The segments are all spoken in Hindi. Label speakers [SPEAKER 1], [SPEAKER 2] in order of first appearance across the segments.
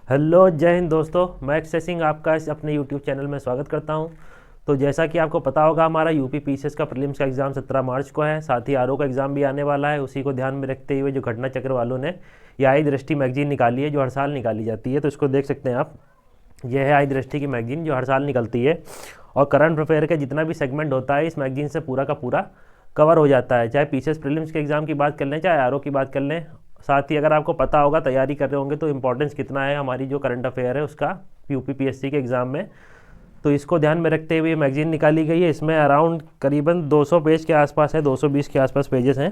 [SPEAKER 1] हेलो जय हिंद दोस्तों, मैं अक्षय सिंह आपका इस अपने यूट्यूब चैनल में स्वागत करता हूं। तो जैसा कि आपको पता होगा, हमारा यूपी पीसीएस का प्रीलिम्स का एग्ज़ाम 17 मार्च को है। साथ ही आरओ का एग्ज़ाम भी आने वाला है। उसी को ध्यान में रखते हुए जो घटना चक्र वालों ने ये आई दृष्टि मैगजीन निकाली है, जो हर साल निकाली जाती है। तो इसको देख सकते हैं आप। यह है आई दृष्टि की मैगजीन, जो हर साल निकलती है। और करंट अफेयर का जितना भी सेगमेंट होता है इस मैगजीन से पूरा का पूरा कवर हो जाता है। चाहे पीसीएस प्रीलिम्स के एग्ज़ाम की बात कर लें, चाहे आरओ की बात कर लें। साथ ही अगर आपको पता होगा, तैयारी कर रहे होंगे, तो इम्पोर्टेंस कितना है हमारी जो करंट अफेयर है उसका यूपी पीएससी के एग्ज़ाम में। तो इसको ध्यान में रखते हुए मैगजीन निकाली गई है। इसमें अराउंड करीबन 200 पेज के आसपास है, 220 के आसपास पेजेस हैं,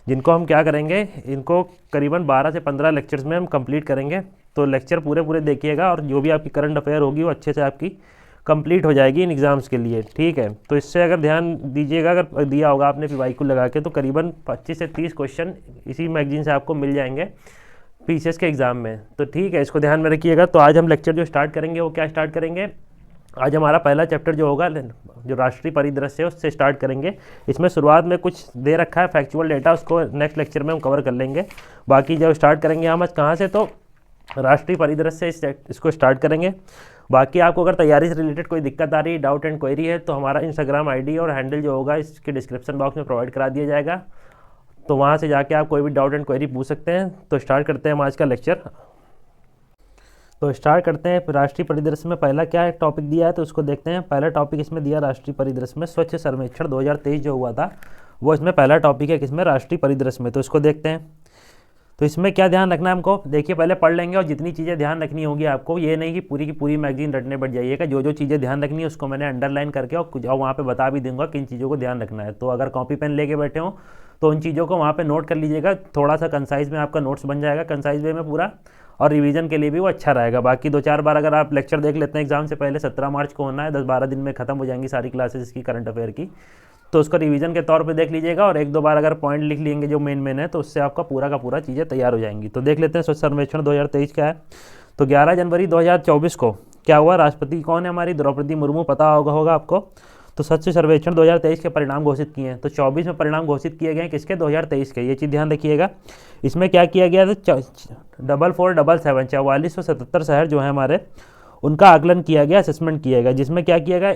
[SPEAKER 1] जिनको हम क्या करेंगे, इनको करीबन 12 से 15 लेक्चर्स में हम कंप्लीट करेंगे। तो लेक्चर पूरे पूरे देखिएगा और जो भी आपकी करंट अफेयर होगी वो अच्छे से आपकी कंप्लीट हो जाएगी इन एग्ज़ाम्स के लिए। ठीक है, तो इससे अगर ध्यान दीजिएगा, अगर दिया होगा आपने पीवाईक्यू लगा के, तो करीबन 25 से 30 क्वेश्चन इसी मैगजीन से आपको मिल जाएंगे पीसीएस के एग्ज़ाम में। तो ठीक है, इसको ध्यान में रखिएगा। तो आज हम लेक्चर जो स्टार्ट करेंगे वो क्या स्टार्ट करेंगे, आज हमारा पहला चैप्टर जो होगा, जो राष्ट्रीय परिदृश्य है, उससे स्टार्ट करेंगे। इसमें शुरुआत में कुछ दे रखा है फैक्चुअल डेटा, उसको नेक्स्ट लेक्चर में हम कवर कर लेंगे। बाकी जब स्टार्ट करेंगे हम आज कहाँ से, तो राष्ट्रीय परिदृश्य से इसको स्टार्ट करेंगे। बाकी आपको अगर तैयारी से रिलेटेड कोई दिक्कत आ रही है, डाउट एंड क्वेरी है, तो हमारा इंस्टाग्राम आईडी और हैंडल जो होगा इसके डिस्क्रिप्शन बॉक्स में प्रोवाइड करा दिया जाएगा। तो वहाँ से जाके आप कोई भी डाउट एंड क्वेरी पूछ सकते हैं। तो स्टार्ट करते हैं हम आज का लेक्चर। तो स्टार्ट करते हैं। राष्ट्रीय परिदृश्य में पहला क्या है टॉपिक दिया है, तो उसको देखते हैं। पहला टॉपिक इसमें दिया राष्ट्रीय परिदृश्य में स्वच्छ सर्वेक्षण 2023 जो हुआ था, वो इसमें पहला टॉपिक है किसमें, राष्ट्रीय परिदृश्य में। तो इसको देखते हैं। तो इसमें क्या ध्यान रखना है हमको, देखिए पहले पढ़ लेंगे और जितनी चीज़ें ध्यान रखनी होगी आपको, ये नहीं कि पूरी की पूरी मैगजीन रटने बैठ जाइएगा। जो जो चीज़ें ध्यान रखनी है उसको मैंने अंडरलाइन करके और वहाँ पे बता भी दूंगा किन चीज़ों को ध्यान रखना है। तो अगर कॉपी पेन लेके बैठे हो तो उन चीज़ों को वहाँ पे नोट कर लीजिएगा। थोड़ा सा कंसाइज में आपका नोट्स बन जाएगा, कंसाइज वे में पूरा, और रिवीजन के लिए भी वो अच्छा रहेगा। बाकी 2-4 बार अगर आप लेक्चर देख लेते हैं, एग्जाम से पहले 17 मार्च को होना है, 10-12 दिन में खत्म हो जाएंगी सारी क्लासेस इसकी करंट अफेयर की। तो उसको रिवीजन के तौर पे देख लीजिएगा और 1-2 बार अगर पॉइंट लिख लेंगे जो मेन मेन है, तो उससे आपका पूरा का पूरा चीज़ें तैयार हो जाएंगी। तो देख लेते हैं स्वच्छ सर्वेक्षण 2023 क्या है। तो 11 जनवरी 2024 को क्या हुआ, राष्ट्रपति कौन है हमारी, द्रौपदी मुर्मू, पता होगा आपको। तो स्वच्छ सर्वेक्षण 2023 के परिणाम घोषित किए हैं। तो 24 में परिणाम घोषित किए गए हैं किसके, 2023 के। ये चीज़ ध्यान रखिएगा। इसमें क्या किया गया, तो 4477 4477 शहर जो है हमारे, उनका आकलन किया गया, असेसमेंट किया गया। जिसमें क्या किया गया,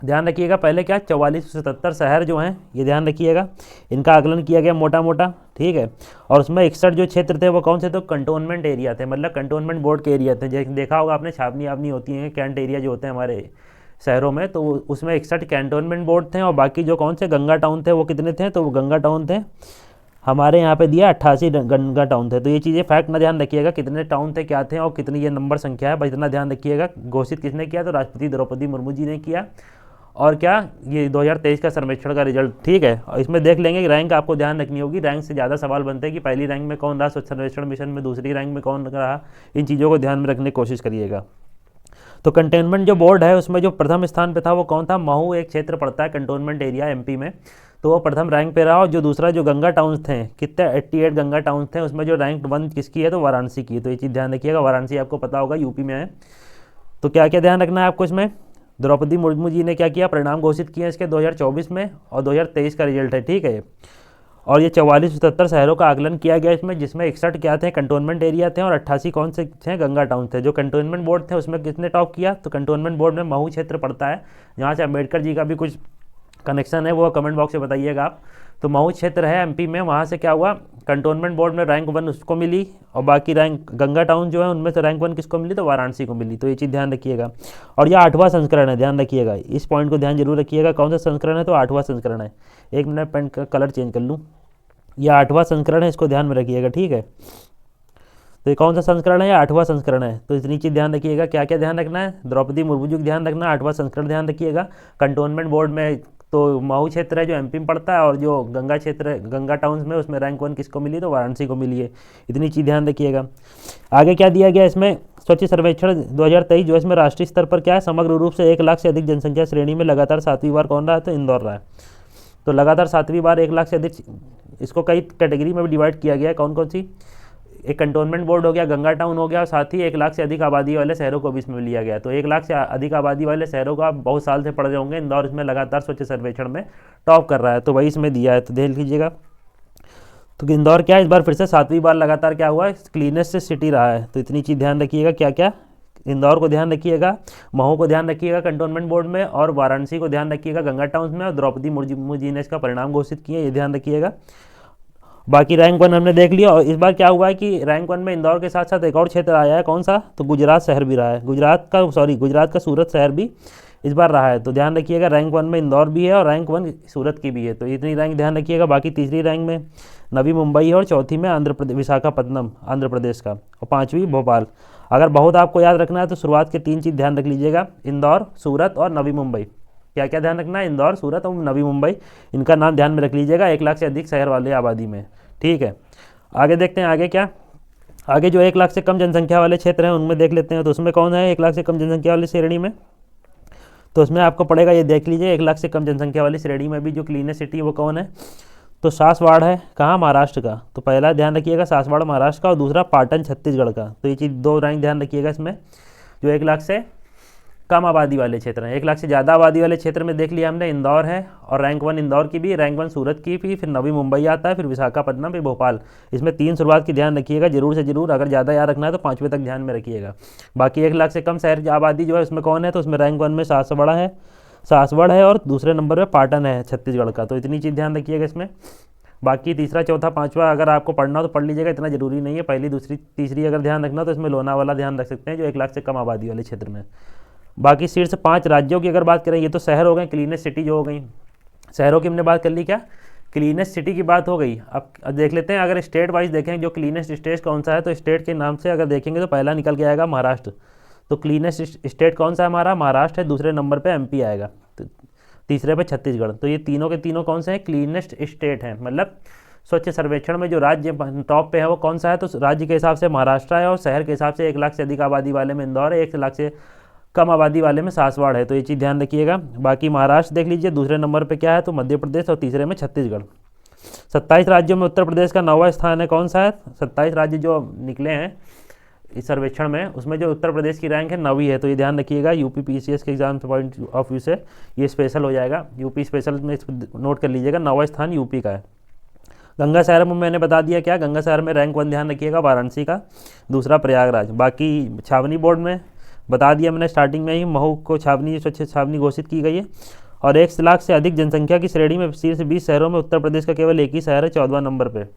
[SPEAKER 1] ध्यान रखिएगा, पहले क्या 4477 शहर जो हैं, ये ध्यान रखिएगा, इनका आकलन किया गया मोटा मोटा। ठीक है, और उसमें 61 जो क्षेत्र थे वो कौन से, तो कंटोनमेंट एरिया थे, मतलब कंटोनमेंट बोर्ड के एरिया थे। देखा होगा आपने, छावनी आवनी होती हैं, कैंट एरिया जो होते हैं हमारे शहरों में, तो उसमें 61 कैंटोनमेंट बोर्ड थे। और बाकी जो कौन से गंगा टाउन थे वो कितने थे, तो वो गंगा टाउन थे हमारे यहाँ पे दिया 88 गंगा टाउन थे। तो ये चीज़ें फैक्ट ना ध्यान रखिएगा, कितने टाउन थे, क्या थे और कितनी ये नंबर संख्या है, बस इतना ध्यान रखिएगा। घोषित किसने किया, तो राष्ट्रपति द्रौपदी मुर्मू जी ने किया। और क्या, ये 2023 का सर्वेक्षण का रिजल्ट। ठीक है, और इसमें देख लेंगे कि रैंक आपको ध्यान रखनी होगी। रैंक से ज़्यादा सवाल बनते हैं कि पहली रैंक में कौन रहा स्वच्छ सर्वेक्षण मिशन में, दूसरी रैंक में कौन रहा। इन चीज़ों को ध्यान में रखने की कोशिश करिएगा। तो कंटेनमेंट जो बोर्ड है उसमें जो प्रथम स्थान पे था वो कौन था, महू एक क्षेत्र पड़ता है कंटोनमेंट एरिया एमपी में, तो वो प्रथम रैंक पे रहा। और जो दूसरा जो गंगा टाउन्स थे, कितने 88 गंगा टाउन्स थे, उसमें जो रैंक 1 किसकी है, तो वाराणसी की है। तो ये चीज़ ध्यान रखिएगा, वाराणसी आपको पता होगा यूपी में है। तो क्या क्या ध्यान रखना है आपको इसमें, द्रौपदी मुर्मू जी ने क्या किया, परिणाम घोषित किए इसके 2024 में, और 2023 का रिजल्ट है। ठीक है, और ये 4477 शहरों का आकलन किया गया इसमें, जिसमें 61 क्या थे, कंटोनमेंट एरिया थे, और 88 कौन से थे, गंगा टाउन थे। जो कंटोनमेंट बोर्ड थे उसमें किसने टॉप किया, तो कंटोनमेंट बोर्ड में महू क्षेत्र पड़ता है, जहाँ से अम्बेडकर जी का भी कुछ कनेक्शन है, वो कमेंट बॉक्स में बताइएगा आप। तो महू क्षेत्र है एमपी में, वहाँ से क्या हुआ, कंटोनमेंट बोर्ड में रैंक 1 उसको मिली, और बाकी रैंक गंगा टाउन जो है उनमें से रैंक 1 किसको मिली, तो वाराणसी को मिली। तो ये चीज़ ध्यान रखिएगा। और यह 8वां संस्करण है, ध्यान रखिएगा, इस पॉइंट को ध्यान जरूर रखिएगा। कौन सा संस्करण है, तो 8वां संस्करण है। 1 मिनट पेन का कलर चेंज कर लूँ, यह 8वां संस्करण है, इसको ध्यान में रखिएगा। ठीक है, तो ये कौन सा संस्करण है, 8वां संस्करण है। तो इतनी चीज़ ध्यान रखिएगा। क्या क्या ध्यान रखना है, द्रौपदी मुर्मू जी को ध्यान रखना, 8वां संस्करण ध्यान रखिएगा। कंटोनमेंट बोर्ड में तो महू क्षेत्र है जो एमपी में पड़ता है, और जो गंगा क्षेत्र है, गंगा टाउन्स में, उसमें रैंक 1 किसको मिली, तो वाराणसी को मिली है। इतनी चीज़ ध्यान रखिएगा। आगे क्या दिया गया इसमें, स्वच्छ सर्वेक्षण 2023 जो इसमें राष्ट्रीय स्तर पर क्या है, समग्र रूप से 1 लाख से अधिक जनसंख्या श्रेणी में लगातार 7वीं बार कौन रहा है, तो इंदौर रहा है। तो लगातार 7वीं बार 1 लाख से अधिक, इसको कई कैटेगरी में भी डिवाइड किया गया है। कौन कौन सी, एक कंटोनमेंट बोर्ड हो गया, गंगा टाउन हो गया, और साथ ही 1 लाख से अधिक आबादी वाले शहरों को भी इसमें लिया गया। तो 1 लाख से अधिक आबादी वाले शहरों को आप बहुत साल से पढ़ रहे होंगे, इंदौर इसमें लगातार स्वच्छ सर्वेक्षण में टॉप कर रहा है, तो वही इसमें दिया है, तो देख लीजिएगा। तो इंदौर क्या है, इस बार फिर से 7वीं बार लगातार क्या हुआ है, क्लीनेस्ट सिटी रहा है। तो इतनी चीज़ ध्यान रखिएगा, क्या क्या, इंदौर को ध्यान रखिएगा, महू को ध्यान रखिएगा कंटोनमेंट बोर्ड में, और वाराणसी को ध्यान रखिएगा गंगा टाउन्स में, और द्रौपदी मुर्मू जी ने इसका परिणाम घोषित किया, ये ध्यान रखिएगा। बाकी रैंक 1 हमने देख लिया। और इस बार क्या हुआ है कि रैंक 1 में इंदौर के साथ साथ एक और क्षेत्र आया है, कौन सा, तो गुजरात शहर भी रहा है, गुजरात का सूरत शहर भी इस बार रहा है। तो ध्यान रखिएगा रैंक 1 में इंदौर भी है और रैंक 1 सूरत की भी है, तो इतनी रैंक ध्यान रखिएगा। बाकी तीसरी रैंक में नवी मुंबई है, और चौथी में आंध्र प्रदेश विशाखापट्टनम आंध्र प्रदेश का, और 5वीं भोपाल। अगर बहुत आपको याद रखना है तो शुरुआत के 3 चीज़ ध्यान रख लीजिएगा, इंदौर, सूरत और नवी मुंबई। क्या क्या ध्यान रखना है, इंदौर, सूरत और नवी मुंबई, इनका नाम ध्यान में रख लीजिएगा 1 लाख से अधिक शहर वाले आबादी में। ठीक है, आगे देखते हैं, आगे क्या, आगे जो 1 लाख से कम जनसंख्या वाले क्षेत्र हैं उनमें देख लेते हैं। तो उसमें कौन है 1 लाख से कम जनसंख्या वाली श्रेणी में, तो उसमें आपको पड़ेगा, ये देख लीजिए 1 लाख से कम जनसंख्या वाली श्रेणी में भी जो क्लीनेस्ट सिटी वो कौन है, तो सासवाड़ है, कहाँ, महाराष्ट्र का। तो पहला ध्यान रखिएगा सासवाड़ महाराष्ट्र का, और दूसरा पाटन छत्तीसगढ़ का। तो ये चीज़ 2 रैंक ध्यान रखिएगा इसमें, जो 1 लाख से कम आबादी वाले क्षेत्र हैं। 1 लाख से ज़्यादा आबादी वाले क्षेत्र में देख लिया हमने, इंदौर है, और रैंक 1 इंदौर की भी, रैंक 1 सूरत की भी, फिर नवी मुंबई आता है, फिर विशाखापट्टनम, फिर भोपाल। इसमें 3 शुरुआत की ध्यान रखिएगा जरूर से जरूर, अगर ज़्यादा याद रखना है तो 5वें तक ध्यान में रखिएगा। बाकी 1 लाख से कम शहर आबादी जो है उसमें कौन है, तो उसमें रैंक 1 में सासवड़ है, और दूसरे नंबर पर पाटन है छत्तीसगढ़ का। तो इतनी चीज़ ध्यान रखिएगा इसमें। बाकी तीसरा, चौथा, 5वां अगर आपको पढ़ना हो तो पढ़ लीजिएगा, इतना जरूरी नहीं है। पहली, दूसरी, तीसरी अगर ध्यान रखना तो इसमें लोनावाला ध्यान रख सकते हैं, जो 1 लाख से कम आबादी वाले क्षेत्र में। बाकी शीर्ष 5 राज्यों की अगर बात करें, ये तो शहर हो गए, क्लीनेस्ट सिटी जो हो गई, शहरों की हमने बात कर ली, क्या क्लीनेस्ट सिटी की बात हो गई। अब देख लेते हैं, अगर स्टेट वाइज देखें जो क्लीनेस्ट स्टेट कौन सा है, तो स्टेट के नाम से अगर देखेंगे तो पहला निकल के आएगा महाराष्ट्र। तो क्लीनेस्ट स्टेट कौन सा है हमारा, महाराष्ट्र है। दूसरे नंबर पर MP आएगा, तो तीसरे पे छत्तीसगढ़। तो ये तीनों के तीनों कौन से हैं, क्लीनेस्ट स्टेट हैं। मतलब स्वच्छ सर्वेक्षण में जो राज्य टॉप पे है वो कौन सा है, तो राज्य के हिसाब से महाराष्ट्र है, और शहर के हिसाब से 1 लाख से अधिक आबादी वाले में इंदौर है, 1 लाख से कम आबादी वाले में सासवाड़ है। तो ये चीज़ ध्यान रखिएगा। बाकी महाराष्ट्र देख लीजिए, दूसरे नंबर पे क्या है, तो मध्य प्रदेश, और तीसरे में छत्तीसगढ़। 27 राज्यों में उत्तर प्रदेश का 9वां स्थान है, कौन सा है, 27 राज्य जो निकले हैं इस सर्वेक्षण में, उसमें जो उत्तर प्रदेश की रैंक है 9वीं है। तो ये ध्यान रखिएगा, यूपी PCS के एग्जाम पॉइंट ऑफ व्यू से ये स्पेशल हो जाएगा, यूपी स्पेशल में नोट कर लीजिएगा, 9वां स्थान यूपी का है। गंगा शहर में मैंने बता दिया, क्या गंगा शहर में रैंक 1 ध्यान रखिएगा वाराणसी का, दूसरा प्रयागराज। बाकी छावनी बोर्ड में बता दिया मैंने स्टार्टिंग में ही, महू को छावनी, स्वच्छ छावनी घोषित की गई है। और 1 लाख से अधिक जनसंख्या की श्रेणी में शीर्ष 20 शहरों में उत्तर प्रदेश का केवल एक ही शहर है 14वां नंबर पर।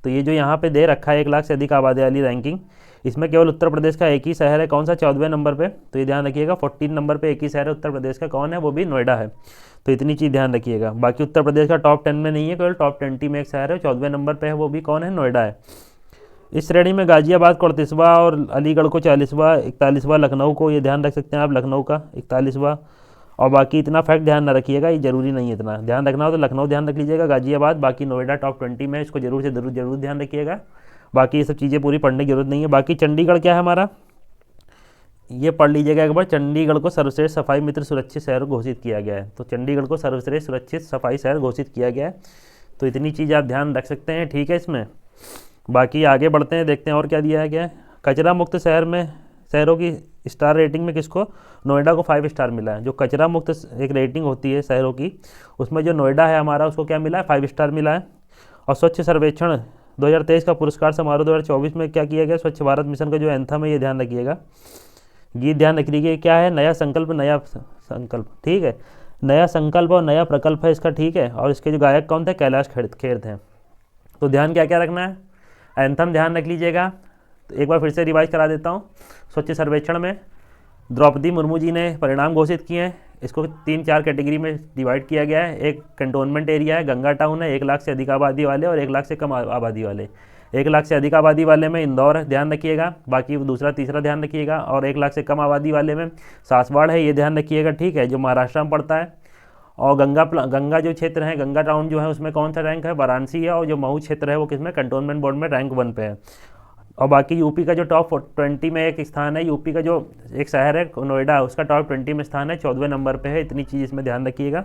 [SPEAKER 1] तो ये जो यहाँ पे दे रखा है 1 लाख से अधिक आबादी वाली रैंकिंग, इसमें केवल उत्तर प्रदेश का एक ही शहर है, कौन सा, 14वें नंबर पे। तो ये ध्यान रखिएगा, 14 नंबर पे एक ही शहर है उत्तर प्रदेश का, कौन है, वो भी नोएडा है। तो इतनी चीज़ ध्यान रखिएगा। बाकी उत्तर प्रदेश का टॉप 10 में नहीं है, केवल टॉप 20 में एक शहर है, 14वें नंबर पे है, वो भी कौन है, नोएडा है। इस श्रेणी में गाजियाबाद को 38वां, और अलीगढ़ को 40वां, 41वां लखनऊ को, ये ध्यान रख सकते हैं आप, लखनऊ का 41वां। और बाकी इतना फैक्ट ध्यान न रखिएगा, ये जरूरी नहीं है, इतना ध्यान रखना हो तो लखनऊ ध्यान रख लीजिएगा, गाजियाबाद, बाकी नोएडा टॉप 20 में, इसको जरूर से जरूर ध्यान रखिएगा। बाकी ये सब चीज़ें पूरी पढ़ने की जरूरत नहीं है। बाकी चंडीगढ़ क्या है हमारा, ये पढ़ लीजिएगा एक बार, चंडीगढ़ को सर्वश्रेष्ठ सफाई मित्र सुरक्षित शहर घोषित किया गया है। तो चंडीगढ़ को सर्वश्रेष्ठ सुरक्षित सफाई शहर घोषित किया गया है। तो इतनी चीज़ आप ध्यान रख सकते हैं, ठीक है इसमें। बाकी आगे बढ़ते हैं, देखते हैं और क्या दिया गया है। कचरा मुक्त शहर में, शहरों की स्टार रेटिंग में किसको, नोएडा को 5 स्टार मिला है। जो कचरा मुक्त एक रेटिंग होती है शहरों की, उसमें जो नोएडा है हमारा, उसको क्या मिला है, 5 स्टार मिला है। और स्वच्छ सर्वेक्षण 2023 का पुरस्कार समारोह 2024 में क्या किया गया, स्वच्छ भारत मिशन का जो एंथम है, ये ध्यान रखिएगा, गीत ध्यान रखिए, क्या है, नया संकल्प, ठीक है, नया संकल्प और नया प्रकल्प है इसका, ठीक है। और इसके जो गायक कौन थे, कैलाश खेर थे। तो ध्यान क्या क्या रखना है, एंथम ध्यान रख लीजिएगा। तो एक बार फिर से रिवाइज करा देता हूँ। स्वच्छ सर्वेक्षण में द्रौपदी मुर्मू जी ने परिणाम घोषित किए हैं। इसको 3-4 कैटेगरी में डिवाइड किया गया है। एक कंटोनमेंट एरिया है, गंगा टाउन है, 1 लाख से अधिक आबादी वाले, और 1 लाख से कम आबादी वाले। 1 लाख से अधिक आबादी वाले में इंदौर है, ध्यान रखिएगा। बाकी दूसरा तीसरा ध्यान रखिएगा। और 1 लाख से कम आबादी वाले में सासवाड़ है, ये ध्यान रखिएगा, ठीक है, जो महाराष्ट्र में पड़ता है। और गंगा जो क्षेत्र है, गंगा टाउन जो है, उसमें कौन सा रैंक है, वाराणसी है। और जो महू क्षेत्र है वो किसमें, कंटोनमेंट बोर्ड में रैंक 1 पे है। और बाकी यूपी का जो टॉप 20 में एक स्थान है, यूपी का जो एक शहर है नोएडा, उसका टॉप 20 में स्थान है, 14वें नंबर पे है। इतनी चीज़ इसमें ध्यान रखिएगा।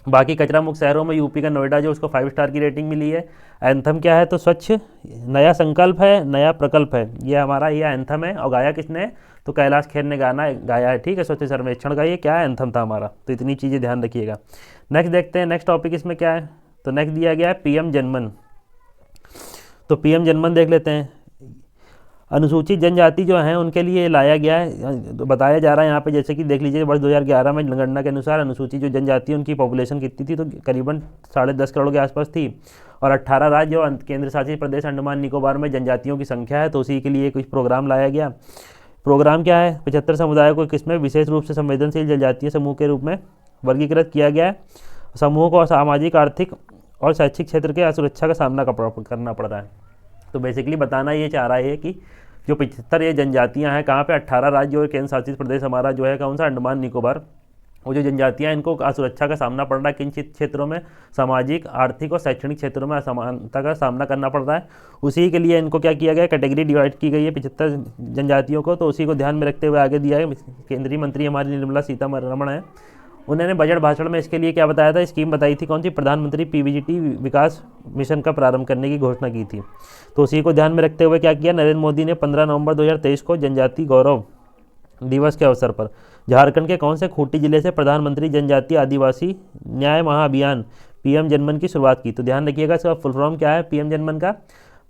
[SPEAKER 1] बाकी कचरा मुक्त शहरों में यूपी का नोएडा जो, उसको 5 स्टार की रेटिंग मिली है। एंथम क्या है, तो स्वच्छ, नया संकल्प है, नया प्रकल्प है, ये हमारा ये एंथम है। और गाया किसने, तो कैलाश खेर ने गाया है, ठीक है। स्वच्छ सर्वेक्षण का ये क्या है, एंथम था हमारा। तो इतनी चीज़ें ध्यान रखिएगा। नेक्स्ट देखते हैं, नेक्स्ट टॉपिक इसमें क्या है। तो नेक्स्ट दिया गया है PM जनमन। तो पीएम जनमन देख लेते हैं। अनुसूचित जनजाति जो हैं उनके लिए लाया गया है, तो बताया जा रहा है यहाँ पे, जैसे कि देख लीजिए वर्ष 2011 में जनगणना के अनुसार अनुसूचित जो जनजाति है उनकी पॉपुलेशन कितनी थी, तो करीबन 10.5 करोड़ के आसपास थी। और 18 राज्य और केंद्र शासित प्रदेश अंडमान निकोबार में जनजातियों की संख्या है, तो उसी के लिए कुछ प्रोग्राम लाया गया। प्रोग्राम क्या है, 75 समुदायों को किसमें विशेष रूप से संवेदनशील जनजातीय समूह के रूप में वर्गीकृत किया गया है। समूह को सामाजिक, आर्थिक और शैक्षिक क्षेत्र के असुरक्षा का सामना करना पड़ रहा है। तो बेसिकली बताना ये चाह रहा है कि जो 75 ये जनजातियाँ हैं कहाँ पे, 18 राज्य और केंद्र शासित प्रदेश हमारा जो है कौन सा, अंडमान निकोबार, वो जो जनजातियाँ हैं इनको असुरक्षा का सामना पड़ रहा है। किन क्षेत्रों में, सामाजिक, आर्थिक और शैक्षणिक क्षेत्रों में असमानता का सामना करना पड़ रहा है। उसी के लिए इनको क्या किया गया, कैटेगरी डिवाइड की गई है 75 जनजातियों को। तो उसी को ध्यान में रखते हुए आगे दिया है केंद्रीय मंत्री हमारी निर्मला सीतारमण है, उन्होंने बजट भाषण में इसके लिए क्या बताया था, स्कीम बताई थी कौन सी, प्रधानमंत्री पीवीजीटी विकास मिशन का प्रारंभ करने की घोषणा की थी। तो उसी को ध्यान में रखते हुए क्या किया, नरेंद्र मोदी ने 15 नवंबर 2023 को जनजाति गौरव दिवस के अवसर पर झारखंड के कौन से खूंटी जिले से प्रधानमंत्री जनजातीय आदिवासी न्याय महाअभियान पीएम जनमन की शुरुआत की। तो ध्यान रखिएगा इसका फुल फॉर्म क्या है पीएम जनमन का।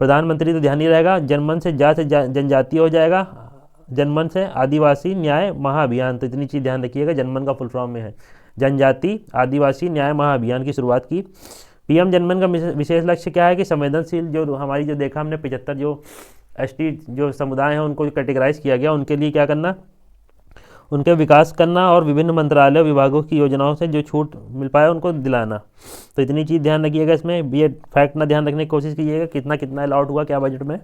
[SPEAKER 1] प्रधानमंत्री तो ध्यान ही रहेगा, जनमन से जनजातीय हो जाएगा, जनमन से आदिवासी न्याय महाअभियान। तो इतनी चीज़ ध्यान रखिएगा, जनमन का फुल फॉर्म में है जनजाति आदिवासी न्याय महाअभियान की शुरुआत की। पीएम जनमन का विशेष लक्ष्य क्या है कि संवेदनशील जो हमारी जो देखा हमने 75 जो एसटी जो समुदाय हैं उनको कैटेगराइज किया गया, उनके लिए क्या करना, उनके विकास करना और विभिन्न मंत्रालय विभागों की योजनाओं से जो छूट मिल पाए उनको दिलाना। तो इतनी चीज़ ध्यान रखिएगा, इसमें ये फैक्ट ना ध्यान रखने की कोशिश कीजिएगा कितना कितना अलॉट हुआ क्या बजट में।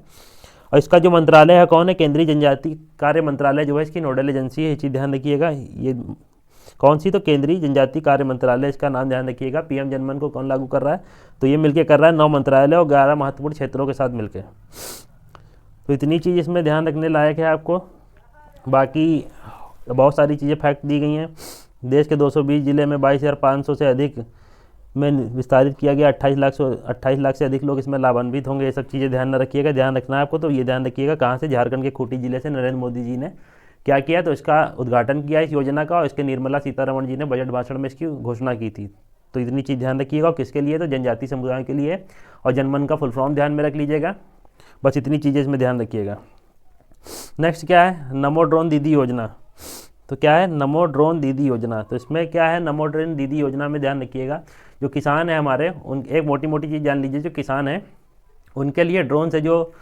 [SPEAKER 1] और इसका जो मंत्रालय है कौन है, केंद्रीय जनजाति कार्य मंत्रालय जो है इसकी नोडल एजेंसी है, ये चीज़ ध्यान रखिएगा। ये कौन सी, तो केंद्रीय जनजाति कार्य मंत्रालय, इसका नाम ध्यान रखिएगा। पीएम जनमन को कौन लागू कर रहा है, तो ये मिलकर कर रहा है 9 मंत्रालय और 11 महत्वपूर्ण क्षेत्रों के साथ मिलकर। तो इतनी चीज़ इसमें ध्यान रखने लायक है आपको। बाकी बहुत सारी चीज़ें फैक्ट दी गई हैं। देश के 220 जिले में 22,500 से अधिक में विस्तारित किया गया, 28 लाख से अधिक लोग इसमें लाभान्वित होंगे। ये सब चीज़ें ध्यान न रखिएगा, ध्यान रखना है आपको। तो ये ध्यान रखिएगा कहाँ से, झारखंड के खूंटी जिले से नरेंद्र मोदी जी ने क्या किया, तो इसका उद्घाटन किया इस योजना का, और इसके निर्मला सीतारमण जी ने बजट भाषण में इसकी घोषणा की थी। तो इतनी चीज़ ध्यान रखिएगा। और किसके लिए, तो जनजाति समुदायों के लिए। और जनमन का फुल फॉर्म ध्यान में रख लीजिएगा। बस इतनी चीज़ें इसमें ध्यान रखिएगा। नेक्स्ट क्या है, नमो ड्रोन दीदी योजना। तो क्या है, नमो ड्रोन दीदी योजना। तो इसमें क्या है, नमो ड्रोन दीदी योजना में ध्यान रखिएगा, जो किसान है हमारे उन एक मोटी मोटी चीज़ जान लीजिए, जो किसान है उनके लिए ड्रोन से जो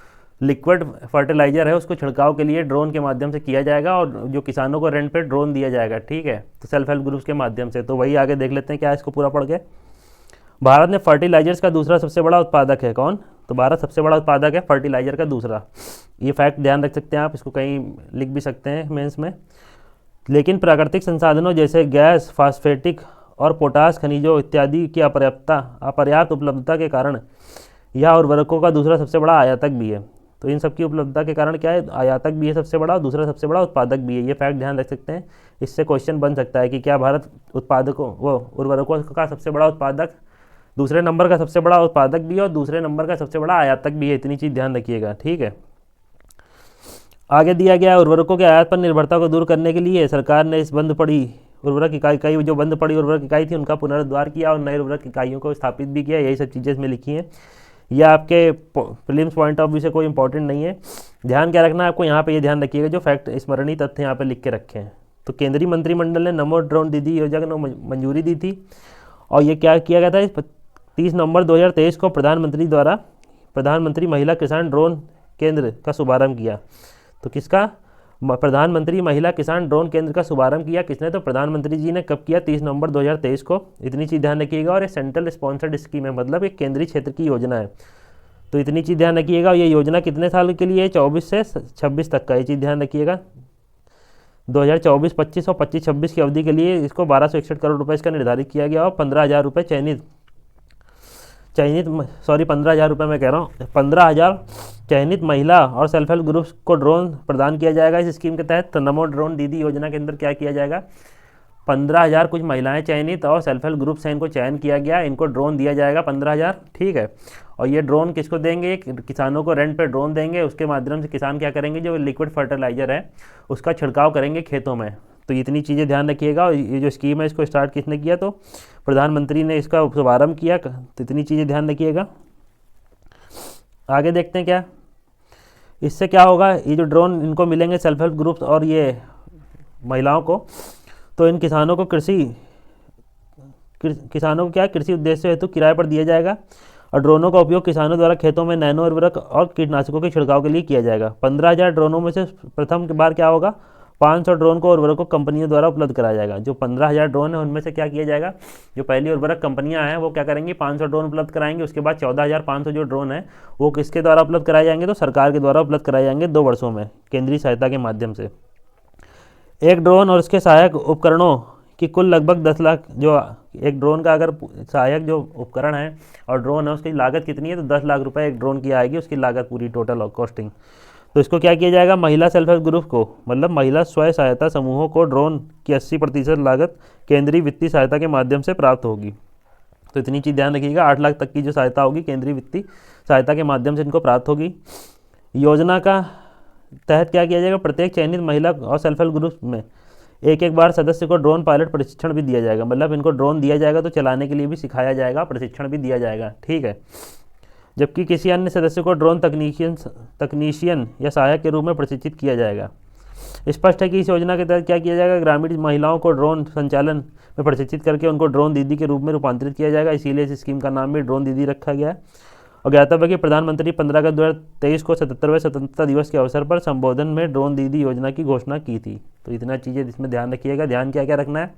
[SPEAKER 1] लिक्विड फर्टिलाइज़र है उसको छिड़काव के लिए ड्रोन के माध्यम से किया जाएगा, और जो किसानों को रेंट पे ड्रोन दिया जाएगा, ठीक है, तो सेल्फ हेल्प ग्रुप्स के माध्यम से। तो वही आगे देख लेते हैं क्या है इसको पूरा पढ़ के। भारत में फर्टिलाइजर्स का दूसरा सबसे बड़ा उत्पादक है कौन, तो भारत सबसे बड़ा उत्पादक है फर्टिलाइजर का दूसरा। ये फैक्ट ध्यान रख सकते हैं आप, इसको कहीं लिख भी सकते हैं मेंस में। लेकिन प्राकृतिक संसाधनों जैसे गैस, फास्फेटिक और पोटास खनिजों इत्यादि की अपर्याप्त उपलब्धता के कारण यह उर्वरकों का दूसरा सबसे बड़ा आयातक भी है। तो इन सब की उपलब्धता के कारण क्या है, आयातक भी है सबसे बड़ा, और दूसरा सबसे बड़ा उत्पादक भी है। ये फैक्ट ध्यान रख सकते हैं। इससे क्वेश्चन बन सकता है कि क्या भारत उत्पादकों उर्वरकों का सबसे बड़ा उत्पादक, दूसरे नंबर का सबसे बड़ा उत्पादक भी है और दूसरे नंबर का सबसे बड़ा आयातक भी है। इतनी चीज़ ध्यान रखिएगा, ठीक है। आगे दिया गया उर्वरकों के आयात पर निर्भरता को दूर करने के लिए सरकार ने इस बंद पड़ी उर्वरक इकाई जो बंद पड़ी उर्वरक इकाई थी उनका पुनरुद्धार किया और नए उर्वरक इकाइयों को स्थापित भी किया। यही सब चीज़ें इसमें लिखी हैं। यह आपके प्रीलिम्स पॉइंट ऑफ व्यू से कोई इंपॉर्टेंट नहीं है। ध्यान क्या रखना है आपको, यहाँ पे ये ध्यान रखिएगा जो फैक्ट स्मरणीय तथ्य यहाँ पे लिख के रखे हैं। तो केंद्रीय मंत्रिमंडल ने नमो ड्रोन दीदी योजना को मंजूरी दी थी, और ये क्या किया गया था, 30 नवंबर 2023 को प्रधानमंत्री द्वारा प्रधानमंत्री महिला किसान ड्रोन केंद्र का शुभारंभ किया। तो किसका, प्रधानमंत्री महिला किसान ड्रोन केंद्र का शुभारंभ किया किसने, तो प्रधानमंत्री जी ने कब किया, 30 नवंबर 2023 को। इतनी चीज़ ध्यान रखिएगा। और ये सेंट्रल स्पॉन्सर्ड स्कीम है, मतलब एक केंद्रीय क्षेत्र की योजना है। तो इतनी चीज़ ध्यान रखिएगा। ये योजना कितने साल के लिए है, 24 से 26 तक का, ये चीज़ ध्यान रखिएगा। 2024-25 और 25-26 की अवधि के लिए इसको 1261 करोड़ रुपये इसका निर्धारित किया गया, और 15,000 रुपये 15,000 रुपये मैं कह रहा हूँ, 15,000 चयनित महिला और सेल्फ हेल्प ग्रुप्स को ड्रोन प्रदान किया जाएगा इस स्कीम के तहत। तो नमो ड्रोन दीदी योजना के अंदर क्या किया जाएगा, 15,000 कुछ महिलाएं चयनित और सेल्फ हेल्प ग्रुप्स हैं, इनको चयन किया गया, इनको ड्रोन दिया जाएगा 15,000, ठीक है। और ये ड्रोन किसको देंगे, किसानों को रेंट पे ड्रोन देंगे। उसके माध्यम से किसान क्या करेंगे, जो लिक्विड फर्टिलाइजर है उसका छिड़काव करेंगे खेतों में। तो इतनी चीज़ें ध्यान रखिएगा। ये जो स्कीम है इसको स्टार्ट किसने किया, तो प्रधानमंत्री ने इसका शुभारंभ किया। तो इतनी चीज़ें ध्यान रखिएगा। आगे देखते हैं क्या इससे क्या होगा। ये जो ड्रोन इनको मिलेंगे सेल्फ हेल्प ग्रुप्स और ये महिलाओं को, तो इन किसानों को किसानों को क्या कृषि उद्देश्य हेतु किराए पर दिया जाएगा और ड्रोनों का उपयोग किसानों द्वारा खेतों में नैनो उर्वरक और कीटनाशकों के छिड़काव के लिए किया जाएगा। 15,000 ड्रोनों में से प्रथम बार क्या होगा, 500 ड्रोन को उर्वरकों कंपनियों द्वारा उपलब्ध कराया जाएगा। जो 15,000 ड्रोन है उनमें से क्या किया जाएगा, जो पहली उर्वरक कंपनियां हैं वो क्या करेंगी, 500 ड्रोन उपलब्ध कराएंगे। उसके बाद 14,500 जो ड्रोन है वो किसके द्वारा उपलब्ध कराए जाएंगे, तो सरकार के द्वारा उपलब्ध कराए जाएंगे 2 वर्षों में केंद्रीय सहायता के माध्यम से। एक ड्रोन और उसके सहायक उपकरणों की कुल लगभग 10 लाख, जो एक ड्रोन का अगर सहायक जो उपकरण है और ड्रोन है उसकी लागत कितनी है, तो 10 लाख रुपए एक ड्रोन की आएगी, उसकी लागत पूरी टोटल कॉस्टिंग। तो इसको क्या किया जाएगा, महिला सेल्फ हेल्प ग्रुप को, मतलब महिला स्वयं सहायता समूहों को ड्रोन की 80% लागत केंद्रीय वित्तीय सहायता के माध्यम से प्राप्त होगी। तो इतनी चीज़ ध्यान रखिएगा, 8 लाख तक की जो सहायता होगी केंद्रीय वित्तीय सहायता के माध्यम से इनको प्राप्त होगी। योजना का तहत क्या किया जाएगा, प्रत्येक चयनित महिला और सेल्फ हेल्प ग्रुप में एक बार सदस्य को ड्रोन पायलट प्रशिक्षण भी दिया जाएगा। मतलब इनको ड्रोन दिया जाएगा तो चलाने के लिए भी सिखाया जाएगा, प्रशिक्षण भी दिया जाएगा, ठीक है। जबकि किसी अन्य सदस्य को ड्रोन तकनीशियन या सहायक के रूप में प्रशिक्षित किया जाएगा। स्पष्ट है कि इस योजना के तहत क्या किया जाएगा, ग्रामीण महिलाओं को ड्रोन संचालन में प्रशिक्षित करके उनको ड्रोन दीदी के रूप में रूपांतरित किया जाएगा। इसीलिए इस स्कीम का नाम भी ड्रोन दीदी रखा गया है। और ज्ञातव्य कि प्रधानमंत्री 15 अगस्त 2023 को 77वें स्वतंत्रता दिवस के अवसर पर संबोधन में ड्रोन दीदी योजना की घोषणा की थी। तो इतना चीज़ें इसमें ध्यान रखिएगा। ध्यान क्या क्या रखना है,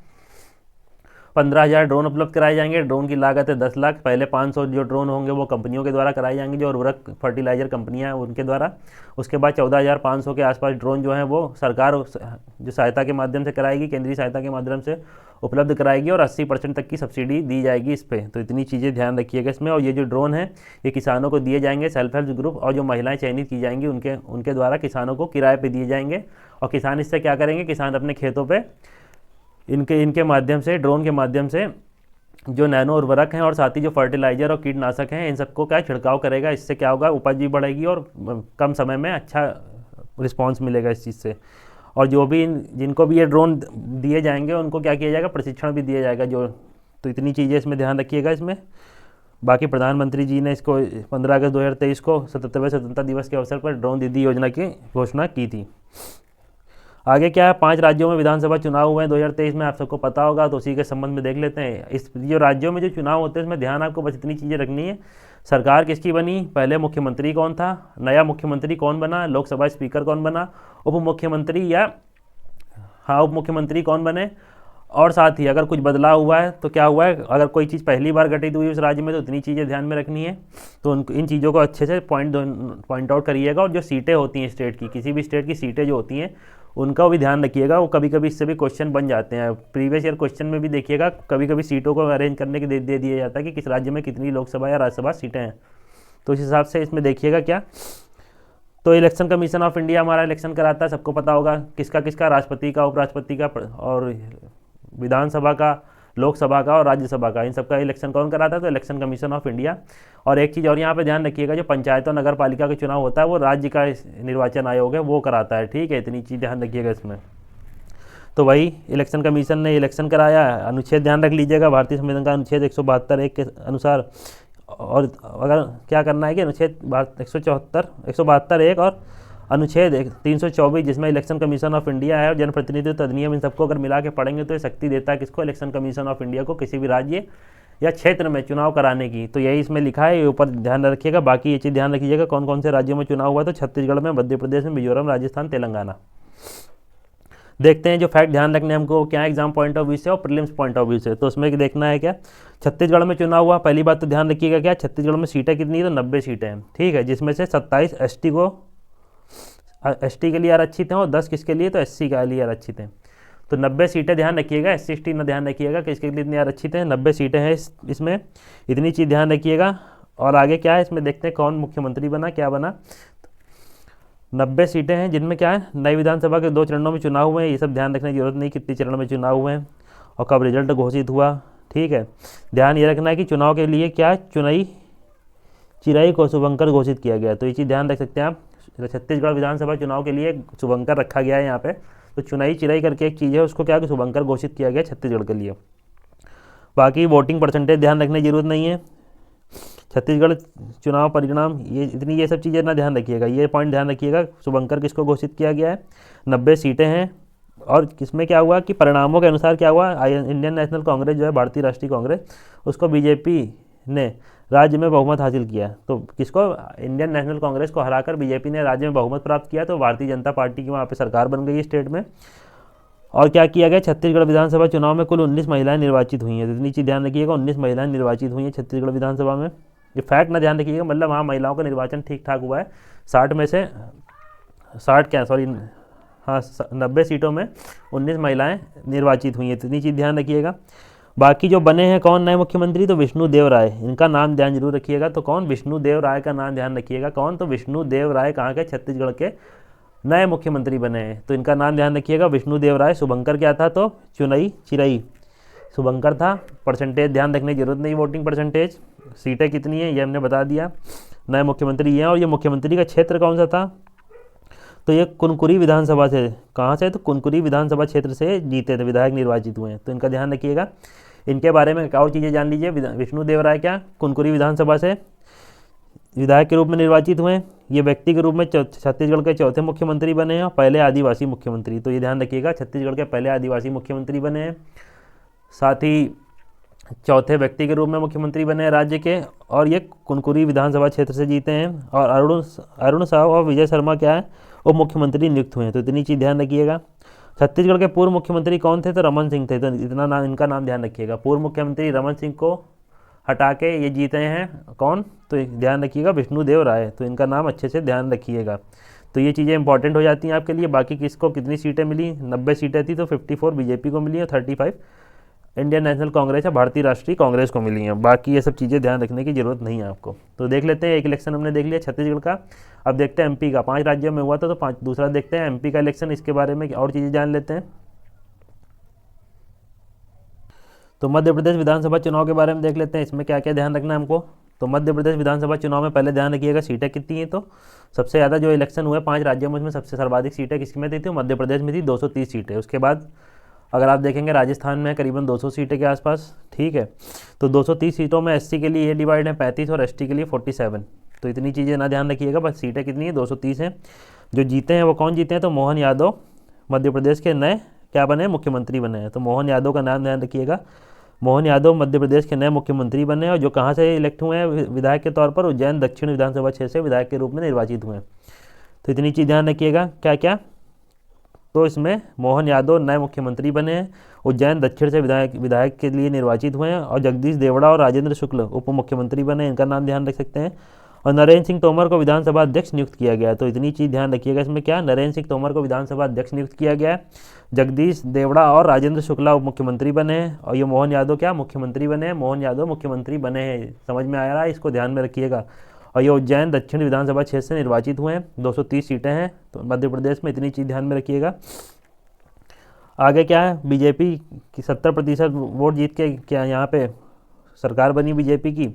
[SPEAKER 1] 15,000 ड्रोन उपलब्ध कराए जाएंगे, ड्रोन की लागत है 10 लाख। पहले 500 जो ड्रोन होंगे वो कंपनियों के द्वारा कराए जाएंगे, जो उर्वरक फर्टिलाइजर कंपनियां हैं उनके द्वारा। उसके बाद 14,500 के आसपास ड्रोन जो हैं वो सरकार जो सहायता के माध्यम से कराएगी, केंद्रीय सहायता के माध्यम से उपलब्ध कराएगी और 80% तक की सब्सिडी दी जाएगी इस पर। तो इतनी चीज़ें ध्यान रखिएगा इसमें। और ये जो ड्रोन है ये किसानों को दिए जाएंगे, सेल्फ हेल्प ग्रुप और जो महिलाएं चयनित की जाएंगी उनके द्वारा किसानों को किराए पे दिए जाएंगे। और किसान इससे क्या करेंगे, किसान अपने खेतों पे इनके माध्यम से, ड्रोन के माध्यम से जो नैनो उर्वरक हैं और साथ ही जो फर्टिलाइजर और कीटनाशक हैं इन सबको क्या छिड़काव करेगा। इससे क्या होगा, उपज भी बढ़ेगी और कम समय में अच्छा रिस्पांस मिलेगा इस चीज़ से। और जो भी जिनको भी ये ड्रोन दिए जाएंगे उनको क्या किया जाएगा, प्रशिक्षण भी दिया जाएगा जो। तो इतनी चीज़ें इसमें ध्यान रखिएगा इसमें। बाकी प्रधानमंत्री जी ने इसको 15 अगस्त 2023 को 77वें स्वतंत्रता दिवस के अवसर पर ड्रोन दीदी योजना की घोषणा की थी। आगे क्या है, 5 राज्यों में विधानसभा चुनाव हुए हैं 2023 में, आप सबको पता होगा, तो उसी के संबंध में देख लेते हैं। इस जो राज्यों में जो चुनाव होते हैं इसमें ध्यान आपको बस इतनी चीज़ें रखनी है। सरकार किसकी बनी, पहले मुख्यमंत्री कौन था, नया मुख्यमंत्री कौन बना, लोकसभा स्पीकर कौन बना, उप मुख्यमंत्री उप मुख्यमंत्री कौन बने, और साथ ही अगर कुछ बदलाव हुआ है तो क्या हुआ है, अगर कोई चीज़ पहली बार घटित हुई उस राज्य में तो इतनी चीज़ें ध्यान में रखनी है। तो इन चीज़ों को अच्छे से पॉइंट आउट करिएगा। और जो सीटें होती हैं स्टेट की, किसी भी स्टेट की सीटें जो होती हैं उनका भी ध्यान रखिएगा। वो कभी कभी इससे भी क्वेश्चन बन जाते हैं। प्रीवियस ईयर क्वेश्चन में भी देखिएगा, कभी कभी सीटों को अरेंज करने के दे दिया जाता है कि किस राज्य में कितनी लोकसभा या राज्यसभा सीटें हैं। तो इस हिसाब से इसमें देखिएगा क्या। तो इलेक्शन कमीशन ऑफ इंडिया हमारा इलेक्शन कराता है, सबको पता होगा किसका किसका, राष्ट्रपति का, उपराष्ट्रपति का और विधानसभा का, लोकसभा का और राज्यसभा का, इन सबका इलेक्शन कौन कराता है, तो इलेक्शन कमीशन ऑफ इंडिया। और एक चीज़ और यहाँ पे ध्यान रखिएगा, जो पंचायत और नगर पालिका का चुनाव होता है वो राज्य का निर्वाचन आयोग है वो कराता है, ठीक है। इतनी चीज़ ध्यान रखिएगा इसमें। तो वही इलेक्शन कमीशन ने इलेक्शन कराया। अनुच्छेद ध्यान रख लीजिएगा, भारतीय संविधान का अनुच्छेद 172(1) के अनुसार। और अगर क्या करना है कि अनुच्छेद 172(1) और अनुच्छेद 324 जिसमें इलेक्शन कमीशन ऑफ इंडिया है और जनप्रतिनिधित्व अधिनियम, इन सबको अगर मिला के पढ़ेंगे तो ये शक्ति देता है किसको, इलेक्शन कमीशन ऑफ इंडिया को, किसी भी राज्य या क्षेत्र में चुनाव कराने की। तो यही इसमें लिखा है, ये ऊपर ध्यान रखिएगा। बाकी ये चीज़ ध्यान रखिएगा कौन कौन से राज्यों में चुनाव हुआ, तो छत्तीसगढ़ में, मध्य प्रदेश में, मिजोरम, राजस्थान, तेलंगाना। देखते हैं जो फैक्ट ध्यान रखने हमको क्या है एग्जाम पॉइंट ऑफ व्यू से और प्रीलिम्स पॉइंट ऑफ व्यू से। तो उसमें देखना है क्या, छत्तीसगढ़ में चुनाव हुआ। पहली बात तो ध्यान रखिएगा क्या, छत्तीसगढ़ में सीटें कितनी है, तो 90 सीटें हैं, ठीक है। जिसमें से 27 एसटी के लिए आरक्षित हैं और 10 किसके लिए, तो एससी के लिए आरक्षित हैं। तो 90 सीटें ध्यान रखिएगा, SC ST न ध्यान रखिएगा कि इसके लिए इतनी आरक्षित हैं, 90 सीटें हैं इसमें, इतनी चीज़ ध्यान रखिएगा। और आगे क्या है इसमें देखते हैं कौन मुख्यमंत्री बना, क्या बना। 90 सीटें हैं जिनमें क्या है, नई विधानसभा के 2 चरणों में चुनाव हुए हैं। ये सब ध्यान रखने की जरूरत नहीं कितने चरण में चुनाव हुए हैं और कब रिजल्ट घोषित हुआ, ठीक है। ध्यान ये रखना है कि चुनाव के लिए क्या चिराई को शुभंकर घोषित किया गया। तो ये चीज़ ध्यान रख सकते हैं आप। छत्तीसगढ़ विधानसभा चुनाव के लिए शुभंकर रखा गया है यहाँ पे। तो चिराई करके एक चीज़ है, उसको क्या शुभंकर घोषित किया गया छत्तीसगढ़ के लिए। बाकी वोटिंग परसेंटेज ध्यान रखने की जरूरत नहीं है। छत्तीसगढ़ चुनाव परिणाम, ये सब चीज़ें ना ध्यान रखिएगा, ये पॉइंट ध्यान रखिएगा। शुभंकर किसको घोषित किया गया है, 90 सीटें हैं। और किसमें क्या हुआ कि परिणामों के अनुसार क्या हुआ, इंडियन नेशनल कांग्रेस जो है, भारतीय राष्ट्रीय कांग्रेस, उसको बीजेपी ने राज्य में बहुमत हासिल किया। तो किसको, इंडियन नेशनल कांग्रेस को हराकर बीजेपी ने राज्य में बहुमत प्राप्त किया। तो भारतीय जनता पार्टी की वहाँ पे सरकार बन गई है स्टेट में। और क्या किया गया, छत्तीसगढ़ विधानसभा चुनाव में कुल 19 महिलाएं निर्वाचित हुई हैं। तो इतनी चीज़ ध्यान रखिएगा, 19 महिलाएं निर्वाचित हुई हैं छत्तीसगढ़ विधानसभा में। ये फैक्ट ना ध्यान रखिएगा, मतलब वहाँ महिलाओं का निर्वाचन ठीक ठाक हुआ है। 60 में से 90 सीटों में 19 महिलाएं निर्वाचित हुई हैं। इतनी चीज़ ध्यान रखिएगा। बाकी जो बने हैं कौन नए मुख्यमंत्री, तो विष्णुदेव राय, इनका नाम ध्यान जरूर रखिएगा। तो कौन, विष्णुदेव राय का नाम ध्यान रखिएगा। कौन, तो विष्णुदेव राय कहाँ के, छत्तीसगढ़ के नए मुख्यमंत्री बने हैं। तो इनका नाम ध्यान रखिएगा, विष्णुदेव राय। शुभंकर क्या था, तो चुनई चिरई शुभंकर था। परसेंटेज ध्यान रखने की जरूरत नहीं, वोटिंग परसेंटेज, सीटें कितनी हैं ये हमने बता दिया। नए मुख्यमंत्री ये हैं। और ये मुख्यमंत्री का क्षेत्र कौन सा था, तो ये कुनकुरी विधानसभा से, कहाँ से, तो कुनकुरी विधानसभा क्षेत्र से जीते थे, विधायक निर्वाचित हुए हैं। तो इनका ध्यान रखिएगा। इनके बारे में और चीज़ें जान लीजिए। विष्णुदेव राय क्या कुनकुरी विधानसभा से विधायक के रूप में निर्वाचित हुए। ये व्यक्ति के रूप में छत्तीसगढ़ के चौथे मुख्यमंत्री बने हैं और पहले आदिवासी मुख्यमंत्री। तो ये ध्यान रखिएगा, छत्तीसगढ़ के पहले आदिवासी मुख्यमंत्री बने हैं, साथ ही चौथे व्यक्ति के रूप में मुख्यमंत्री बने हैं राज्य के। और ये कुनकुरी विधानसभा क्षेत्र से जीते हैं। और अरुण साहू और विजय शर्मा क्या है, उप मुख्यमंत्री नियुक्त हुए हैं। तो इतनी चीज़ ध्यान रखिएगा। छत्तीसगढ़ के पूर्व मुख्यमंत्री कौन थे, तो रमन सिंह थे। तो इतना नाम, इनका नाम ध्यान रखिएगा। पूर्व मुख्यमंत्री रमन सिंह को हटा के ये जीते हैं कौन, तो ध्यान रखिएगा, विष्णुदेव राय। तो इनका नाम अच्छे से ध्यान रखिएगा। तो ये चीज़ें इंपॉर्टेंट हो जाती हैं आपके लिए। बाकी किसको कितनी सीटें मिली, 90 सीटें थी, तो 54 बीजेपी को मिली और 35 इंडियन नेशनल कांग्रेस या भारतीय राष्ट्रीय कांग्रेस को मिली हैं। बाकी ये सब चीज़ें ध्यान रखने की जरूरत नहीं है आपको। तो देख लेते हैं, एक इलेक्शन हमने देख लिया छत्तीसगढ़ का। अब देखते हैं एमपी का, 5 राज्यों में हुआ था, तो दूसरा देखते हैं एमपी का इलेक्शन। इसके बारे में और चीज़ें जान लेते हैं। तो मध्य प्रदेश विधानसभा चुनाव के बारे में देख लेते हैं, इसमें क्या क्या ध्यान रखना है हमको। तो मध्य प्रदेश विधानसभा चुनाव में पहले ध्यान रखिएगा सीटें कितनी हैं। तो सबसे ज़्यादा जो इलेक्शन हुए 5 राज्यों में, उसमें सबसे सर्वाधिक सीटें किसकी में थी, तो मध्य प्रदेश में थी, 230 सीटें। उसके बाद अगर आप देखेंगे राजस्थान में करीबन 200 सीटें के आसपास, ठीक है। तो 230 सीटों में एससी के लिए ये डिवाइड है 35 और एसटी के लिए 47। तो इतनी चीज़ें ना ध्यान रखिएगा, बस सीटें कितनी है, 230 हैं। जो जीते हैं वो कौन जीते हैं, तो मोहन यादव मध्य प्रदेश के नए क्या बने, मुख्यमंत्री बने हैं। तो मोहन यादव का नाम ध्यान रखिएगा। मोहन यादव मध्य प्रदेश के नए मुख्यमंत्री बने और जो कहाँ से इलेक्ट हुए हैं विधायक के तौर पर, उज्जैन दक्षिण विधानसभा क्षेत्र से विधायक के रूप में निर्वाचित हुए हैं। तो इतनी चीज़ ध्यान रखिएगा। क्या क्या, तो इसमें मोहन यादव नए मुख्यमंत्री बने हैं, उज्जैन दक्षिण से विधायक के लिए निर्वाचित हुए हैं, और जगदीश देवड़ा और राजेंद्र शुक्ल उप मुख्यमंत्री बने, इनका नाम ध्यान रख सकते हैं। और नरेंद्र सिंह तोमर को विधानसभा अध्यक्ष नियुक्त किया गया है। तो इतनी चीज़ ध्यान रखिएगा इसमें, क्या नरेंद्र सिंह तोमर को विधानसभा अध्यक्ष नियुक्त किया गया है। जगदीश देवड़ा और राजेंद्र शुक्ला उप मुख्यमंत्री बने हैं, और ये मोहन यादव क्या मुख्यमंत्री बने हैं, मोहन यादव मुख्यमंत्री बने हैं। समझ में आ रहा है, इसको ध्यान में रखिएगा। और ये उज्जैन दक्षिण विधानसभा क्षेत्र से निर्वाचित हुए हैं, 230 सीटें हैं तो मध्य प्रदेश में। इतनी चीज़ ध्यान में रखिएगा। आगे क्या है, बीजेपी की 70% वोट जीत के क्या यहाँ पे सरकार बनी बीजेपी की।